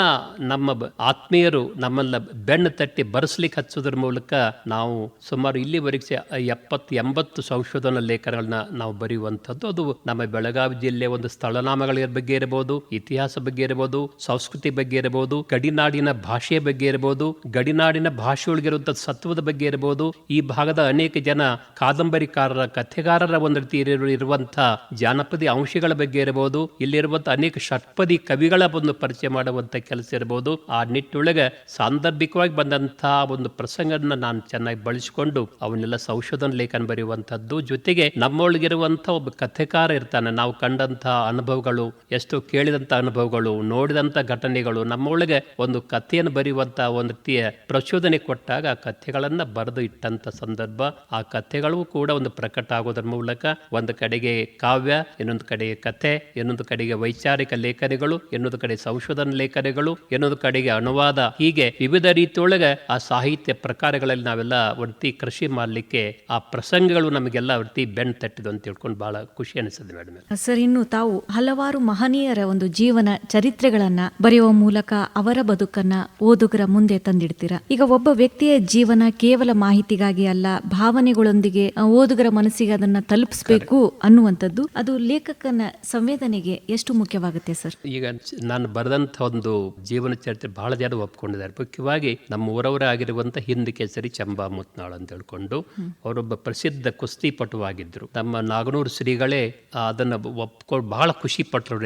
ನಮ್ಮ ಆತ್ಮೀಯರು ನಮ್ಮನ್ನ ಬೆನ್ನು ತಟ್ಟಿ ಬರೆಸ್ಲಿಕ್ಕೆ ಹಚ್ಚೋದ್ರ ಮೂಲಕ ನಾವು ಸುಮಾರು ಇಲ್ಲಿವರೆಗೆ 70-80 ಸಂಶೋಧನಾ ಲೇಖನಗಳನ್ನ ನಾವು ಬರೆಯುವಂಥದ್ದು. ಅದು ನಮ್ಮ ಬೆಳಗಾವಿ ಜಿಲ್ಲೆ ಒಂದು ಸ್ಥಳನಾಮ ಪರಿಣಾಮಗಳ ಬಗ್ಗೆ ಇರಬಹುದು, ಇತಿಹಾಸ ಬಗ್ಗೆ ಇರಬಹುದು, ಸಂಸ್ಕೃತಿ ಬಗ್ಗೆ ಇರಬಹುದು, ಗಡಿನಾಡಿನ ಭಾಷೆಯ ಬಗ್ಗೆ ಇರಬಹುದು, ಗಡಿನಾಡಿನ ಭಾಷೆಯೊಳಗಿರುವಂತಹ ಸತ್ವದ ಬಗ್ಗೆ ಇರಬಹುದು. ಈ ಭಾಗದ ಅನೇಕ ಜನ ಕಾದಂಬರಿಕಾರರ, ಕಥೆಗಾರರ ಒಂದು ರೀತಿ ಇರುವಂತಹ ಜಾನಪದ ಅಂಶಗಳ ಬಗ್ಗೆ ಇರಬಹುದು, ಇಲ್ಲಿರುವಂತಹ ಅನೇಕ ಷಟ್ಪದಿ ಕವಿಗಳ ಒಂದು ಪರಿಚಯ ಮಾಡುವಂತ ಕೆಲಸ ಇರಬಹುದು. ಆ ನಿಟ್ಟಿನೊಳಗೆ ಸಾಂದರ್ಭಿಕವಾಗಿ ಬಂದಂತಹ ಒಂದು ಪ್ರಸಂಗನ ನಾನು ಚೆನ್ನಾಗಿ ಬಳಸಿಕೊಂಡು ಅವನ್ನೆಲ್ಲ ಸಂಶೋಧನಾ ಲೇಖನ ಬರೆಯುವಂತದ್ದು. ಜೊತೆಗೆ ನಮ್ಮೊಳಗಿರುವಂತ ಒಬ್ಬ ಕಥೆಕಾರ ಇರ್ತಾನೆ. ನಾವು ಕಂಡಂತಹ ಅನುಭವಗಳು, ಎಷ್ಟೋ ಕೇಳಿದಂತ ಅನುಭವಗಳು, ನೋಡಿದಂತ ಘಟನೆಗಳು ನಮ್ಮೊಳಗೆ ಒಂದು ಕಥೆಯನ್ನು ಬರೆಯುವಂತ ಒಂದು ರೀತಿಯ ಪ್ರಚೋದನೆ ಕೊಟ್ಟಾಗ ಆ ಕಥೆಗಳನ್ನ ಬರೆದು ಇಟ್ಟಂತ ಸಂದರ್ಭ. ಆ ಕಥೆಗಳು ಕೂಡ ಒಂದು ಪ್ರಕಟ ಆಗೋದ್ರ ಮೂಲಕ ಒಂದು ಕಡೆಗೆ ಕಾವ್ಯ, ಇನ್ನೊಂದು ಕಡೆಗೆ ಕಥೆ, ಇನ್ನೊಂದು ಕಡೆಗೆ ವೈಚಾರಿಕ ಲೇಖನಗಳು, ಇನ್ನೊಂದು ಕಡೆ ಸಂಶೋಧನಾ ಲೇಖನಗಳು, ಇನ್ನೊಂದು ಕಡೆಗೆ ಅನುವಾದ, ಹೀಗೆ ವಿವಿಧ ರೀತಿಯೊಳಗೆ ಆ ಸಾಹಿತ್ಯ ಪ್ರಕಾರಗಳಲ್ಲಿ ನಾವೆಲ್ಲ ಒಟ್ಟಿ ಕೃಷಿ ಮಾಡಲಿಕ್ಕೆ ಆ ಪ್ರಸಂಗಗಳು ನಮಗೆಲ್ಲ ಒಟ್ಟಿ ಬೆನ್ನು ತಟ್ಟಿದ್ದು ಅಂತ ತಿಳ್ಕೊಂಡು ಬಹಳ ಖುಷಿ ಅನಿಸ್ತದೆ ಮೇಡಮ್. ಸರ್, ಇನ್ನು ತಾವು ಹಲವಾರು ಮಹನೀಯರ ಒಂದು ಜೀವನ ಚರಿತ್ರೆಗಳನ್ನ ಬರೆಯುವ ಮೂಲಕ ಅವರ ಬದುಕನ್ನ ಓದುಗರ ಮುಂದೆ ತಂದಿಡ್ತೀರಾ. ಈಗ ಒಬ್ಬ ವ್ಯಕ್ತಿಯ ಜೀವನ ಕೇವಲ ಮಾಹಿತಿಗಾಗಿ ಅಲ್ಲ, ಭಾವನೆಗಳೊಂದಿಗೆ ಓದುಗರ ಮನಸ್ಸಿಗೆ ಅದನ್ನ ತಲುಪಿಸಬೇಕು ಅನ್ನುವಂಥದ್ದು ಅದು ಲೇಖಕನ ಸಂವೇದನೆಗೆ ಎಷ್ಟು ಮುಖ್ಯವಾಗುತ್ತೆ ಸರ್? ಈಗ ನಾನು ಬರೆದಂತ ಒಂದು ಜೀವನ ಚರಿತ್ರೆ ಬಹಳ ಜನ ಒಪ್ಕೊಂಡಿದ್ದಾರೆ. ಮುಖ್ಯವಾಗಿ ನಮ್ಮ ಊರವರೇ ಆಗಿರುವಂತ ಹಿಂದ್ ಕೇಸರಿ ಚಂಬಾ ಮುತ್ನಾಳ್ ಅಂತ ಹೇಳ್ಕೊಂಡು ಅವರೊಬ್ಬ ಪ್ರಸಿದ್ಧ ಕುಸ್ತಿಪಟುವಾಗಿದ್ರು. ನಮ್ಮ ನಾಗನೂರು ಶ್ರೀಗಳೇ ಅದನ್ನ ಒಪ್ಕೊಂಡು ಬಹಳ ಖುಷಿ ಪಟ್ಟರು.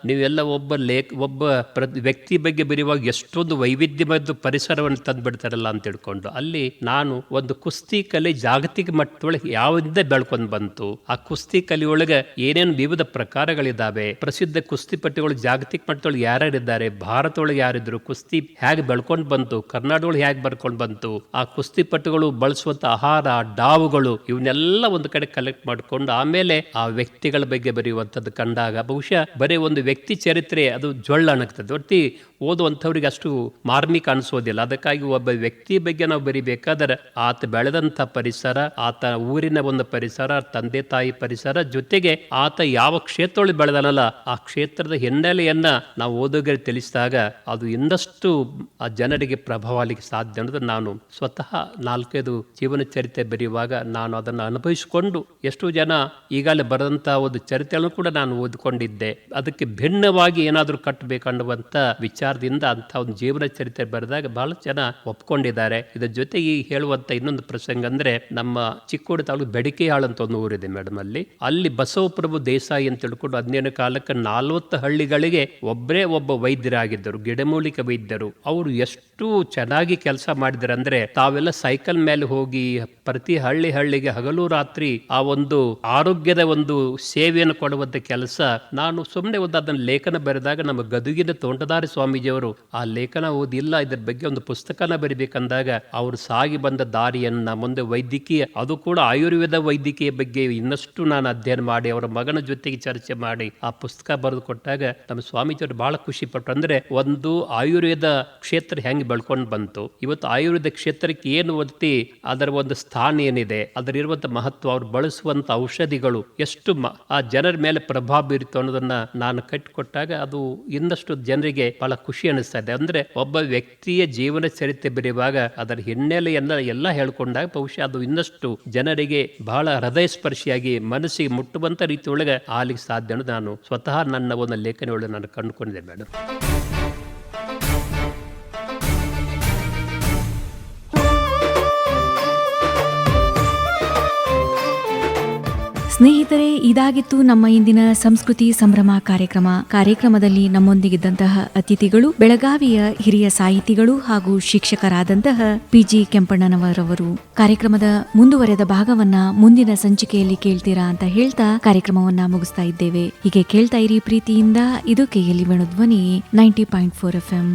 ನೀವೆಲ್ಲ ಒಬ್ಬ ವ್ಯಕ್ತಿ ಬಗ್ಗೆ ಬರೆಯುವಾಗ ಎಷ್ಟೊಂದು ವೈವಿಧ್ಯಮಯ ಪರಿಸರವನ್ನು ತಂದ್ಬಿಡ್ತಾರಲ್ಲ ಅಂತ ಹೇಳ್ಕೊಂಡು ಅಲ್ಲಿ ನಾನು ಒಂದು ಕುಸ್ತಿ ಕಲೆ ಜಾಗತಿಕ ಮಟ್ಟದೊಳಗೆ ಯಾವ್ದಿಂದ ಬೆಳ್ಕೊಂಡ್ ಬಂತು, ಆ ಕುಸ್ತಿ ಕಲೆಯೊಳಗೆ ಏನೇನು ವಿವಿಧ ಪ್ರಕಾರಗಳಿದ್ದಾವೆ, ಪ್ರಸಿದ್ಧ ಕುಸ್ತಿಪಟುಗಳು ಜಾಗತಿಕ ಮಟ್ಟದೊಳಗೆ ಯಾರ್ಯಾರಿದ್ದಾರೆ, ಭಾರತದೊಳಗೆ ಯಾರಿದ್ರು, ಕುಸ್ತಿ ಹೇಗೆ ಬೆಳ್ಕೊಂಡ್ ಬಂತು, ಕರ್ನಾಟಕದೊಳಗೆ ಹೇಗೆ ಬರ್ಕೊಂಡ್ ಬಂತು, ಆ ಕುಸ್ತಿಪಟುಗಳು ಬಳಸುವಂತ ಆಹಾರ, ಡಾವುಗಳು, ಇವನ್ನೆಲ್ಲ ಒಂದು ಕಡೆ ಕಲೆಕ್ಟ್ ಮಾಡ್ಕೊಂಡು ಆಮೇಲೆ ಆ ವ್ಯಕ್ತಿಗಳ ಬಗ್ಗೆ ಬರೆಯುವಂಥದ್ದು ಕಂಡಾಗ ಬಹುಶಃ ಬರೀ ಒಂದು ವ್ಯಕ್ತಿ ಚರಿತ್ರೆ ಅದು ಜೊಳ್ಳ ಅಣಗ್ತದೆ, ಒಟ್ಟಿ ಓದುವಂಥವ್ರಿಗೆ ಅಷ್ಟು ಮಾರ್ಮಿಕ ಅನಿಸೋದಿಲ್ಲ. ಅದಕ್ಕಾಗಿ ಒಬ್ಬ ವ್ಯಕ್ತಿ ಬಗ್ಗೆ ನಾವು ಬರಿಬೇಕಾದ್ರೆ ಆತ ಬೆಳೆದಂಥ ಪರಿಸರ, ಆತ ಊರಿನ ಒಂದು ಪರಿಸರ, ತಂದೆ ತಾಯಿ ಪರಿಸರ, ಜೊತೆಗೆ ಆತ ಯಾವ ಕ್ಷೇತ್ರದೊಳಗೆ ಬೆಳೆದನಲ್ಲ ಆ ಕ್ಷೇತ್ರದ ಹಿನ್ನೆಲೆಯನ್ನ ನಾವು ಓದುಗರಿಗೆ ತಿಳಿಸಿದಾಗ ಅದು ಇನ್ನಷ್ಟು ಆ ಜನರಿಗೆ ಪ್ರಭಾವ ಆಗಲಿಕ್ಕೆ ಸಾಧ್ಯ ಅನ್ನೋದು ನಾನು ಸ್ವತಃ 4-5 ಜೀವನ ಚರಿತ್ರೆ ಬರೆಯುವಾಗ ನಾನು ಅದನ್ನು ಅನುಭವಿಸಿಕೊಂಡು ಎಷ್ಟೋ ಜನ ಈಗಾಗಲೇ ಬರೆದಂಥ ಒಂದು ಚರಿತ್ರೆಯನ್ನು ಕೂಡ ನಾನು ಓದಿಕೊಂಡಿದ್ದೆ. ಅದಕ್ಕೆ ಭಿನ್ನವಾಗಿ ಏನಾದರೂ ಕಟ್ಟಬೇಕನ್ನುವಂಥ ವಿಚಾರದಿಂದ ಅಂತ ಒಂದು ಜೀವನ ಚರಿತ್ರೆ ಬರೆದಾಗ ಬಹಳ ಜನ ಒಪ್ಕೊಂಡಿದ್ದಾರೆ. ಇದರ ಜೊತೆಗೆ ಹೇಳುವಂತ ಇನ್ನೊಂದು ಪ್ರಸಂಗ ಅಂದ್ರೆ ನಮ್ಮ ಚಿಕ್ಕೋಡಿ ತಾಲೂಕು ಬೆಡಕೆಯಾಳು ಅಂತ ಒಂದು ಊರಿದೆ ಮೇಡಮ್. ಅಲ್ಲಿ ಬಸವಪ್ರಭು ದೇಸಾಯಿ ಅಂತ ತಿಳ್ಕೊಂಡು 15 ಕಾಲಕ್ಕೆ 40 ಹಳ್ಳಿಗಳಿಗೆ ಒಬ್ಬ ವೈದ್ಯರಾಗಿದ್ದರು, ಗಿಡಮೂಲಿಕೆ ವೈದ್ಯರು. ಅವರು ಎಷ್ಟು ಚೆನ್ನಾಗಿ ಕೆಲಸ ಮಾಡಿದ್ದಾರೆ ಅಂದ್ರೆ ತಾವೆಲ್ಲ ಸೈಕಲ್ ಮೇಲೆ ಹೋಗಿ ಪ್ರತಿ ಹಳ್ಳಿಗೆ ಹಗಲು ರಾತ್ರಿ ಆ ಒಂದು ಆರೋಗ್ಯದ ಒಂದು ಸೇವೆಯನ್ನು ಕೊಡುವಂತ ಕೆಲಸ. ನಾನು ಸುಮ್ಮನೆ ಅದನ್ನ ಲೇಖನ ಬರೆದಾಗ ನಮ್ಮ ಗದುಗಿನ ತೋಂಟದಾರಿ ಸ್ವಾಮೀಜಿಯವರು ಆ ಲೇಖನ ಓದಿಲ್ಲ, ಇದ್ರ ಬಗ್ಗೆ ಒಂದು ಪುಸ್ತಕನ ಬರಿಬೇಕಂದಾಗ ಅವರು ಸಾಗಿ ಬಂದ ದಾರಿಯನ್ನ ಮುಂದೆ ವೈದ್ಯಕೀಯ, ಅದು ಕೂಡ ಆಯುರ್ವೇದ ವೈದ್ಯಕೀಯ ಬಗ್ಗೆ ಇನ್ನಷ್ಟು ನಾನು ಅಧ್ಯಯನ ಮಾಡಿ ಅವರ ಮಗನ ಜೊತೆಗೆ ಚರ್ಚೆ ಮಾಡಿ ಆ ಪುಸ್ತಕ ಬರೆದು ಕೊಟ್ಟಾಗ ನಮ್ಮ ಸ್ವಾಮೀಜಿಯವರು ಬಹಳ ಖುಷಿ ಪಟ್ಟರು. ಅಂದ್ರೆ ಒಂದು ಆಯುರ್ವೇದ ಕ್ಷೇತ್ರ ಹೆಂಗೆ ಬೆಳ್ಕೊಂಡು ಬಂತು, ಇವತ್ತು ಆಯುರ್ವೇದ ಕ್ಷೇತ್ರಕ್ಕೆ ಏನು ಒತ್ತಿ ಅದರ ಒಂದು ಸ್ಥಾನ ಏನಿದೆ, ಅದರಿರುವಂತ ಮಹತ್ವ, ಅವ್ರು ಬಳಸುವಂತ ಔಷಧಿಗಳು ಎಷ್ಟು ಆ ಜನರ ಮೇಲೆ ಪ್ರಭಾವ ಬೀರಿತು ಅನ್ನೋದನ್ನ ನಾನು ಕಟ್ಟಿಕೊಟ್ಟಾಗ ಅದು ಇನ್ನಷ್ಟು ಜನರಿಗೆ ಬಹಳ ಖುಷಿ ಅನಿಸ್ತಾ ಇದೆ. ಅಂದ್ರೆ ಒಬ್ಬ ವ್ಯಕ್ತಿಯ ಜೀವನ ಚರಿತ್ರೆ ಬರೆಯುವಾಗ ಅದರ ಹಿನ್ನೆಲೆಯನ್ನ ಎಲ್ಲ ಹೇಳ್ಕೊಂಡಾಗ ಬಹುಶಃ ಅದು ಇನ್ನಷ್ಟು ಜನರಿಗೆ ಬಹಳ ಹೃದಯ ಸ್ಪರ್ಶಿಯಾಗಿ ಮನಸ್ಸಿಗೆ ಮುಟ್ಟುವಂತ ರೀತಿಯೊಳಗೆ ಆಗ್ಲಿಕ್ಕೆ ಸಾಧ್ಯ ಅನ್ನೋದು ನಾನು ಸ್ವತಃ ನನ್ನ ಒಂದು ಲೇಖನ ಒಳಗೆ ನಾನು ಕಂಡುಕೊಂಡಿದ್ದೆ ಮೇಡಮ್. ಸ್ನೇಹಿತರೆ, ಇದಾಗಿತ್ತು ನಮ್ಮ ಇಂದಿನ ಸಂಸ್ಕೃತಿ ಸಂಭ್ರಮ ಕಾರ್ಯಕ್ರಮದಲ್ಲಿ ನಮ್ಮೊಂದಿಗಿದ್ದಂತಹ ಅತಿಥಿಗಳು ಬೆಳಗಾವಿಯ ಹಿರಿಯ ಸಾಹಿತಿಗಳು ಹಾಗೂ ಶಿಕ್ಷಕರಾದಂತಹ PG ಕೆಂಪಣ್ಣನವರವರು. ಕಾರ್ಯಕ್ರಮದ ಮುಂದುವರೆದ ಭಾಗವನ್ನ ಮುಂದಿನ ಸಂಚಿಕೆಯಲ್ಲಿ ಕೇಳ್ತೀರಾ ಅಂತ ಹೇಳ್ತಾ ಕಾರ್ಯಕ್ರಮವನ್ನ ಮುಗಿಸ್ತಾ ಇದ್ದೇವೆ. ಹೀಗೆ ಕೇಳ್ತಾ ಇರಿ ಪ್ರೀತಿಯಿಂದ. ಇದು KLE ವೇಣುಧ್ವನಿ 90.4 FM.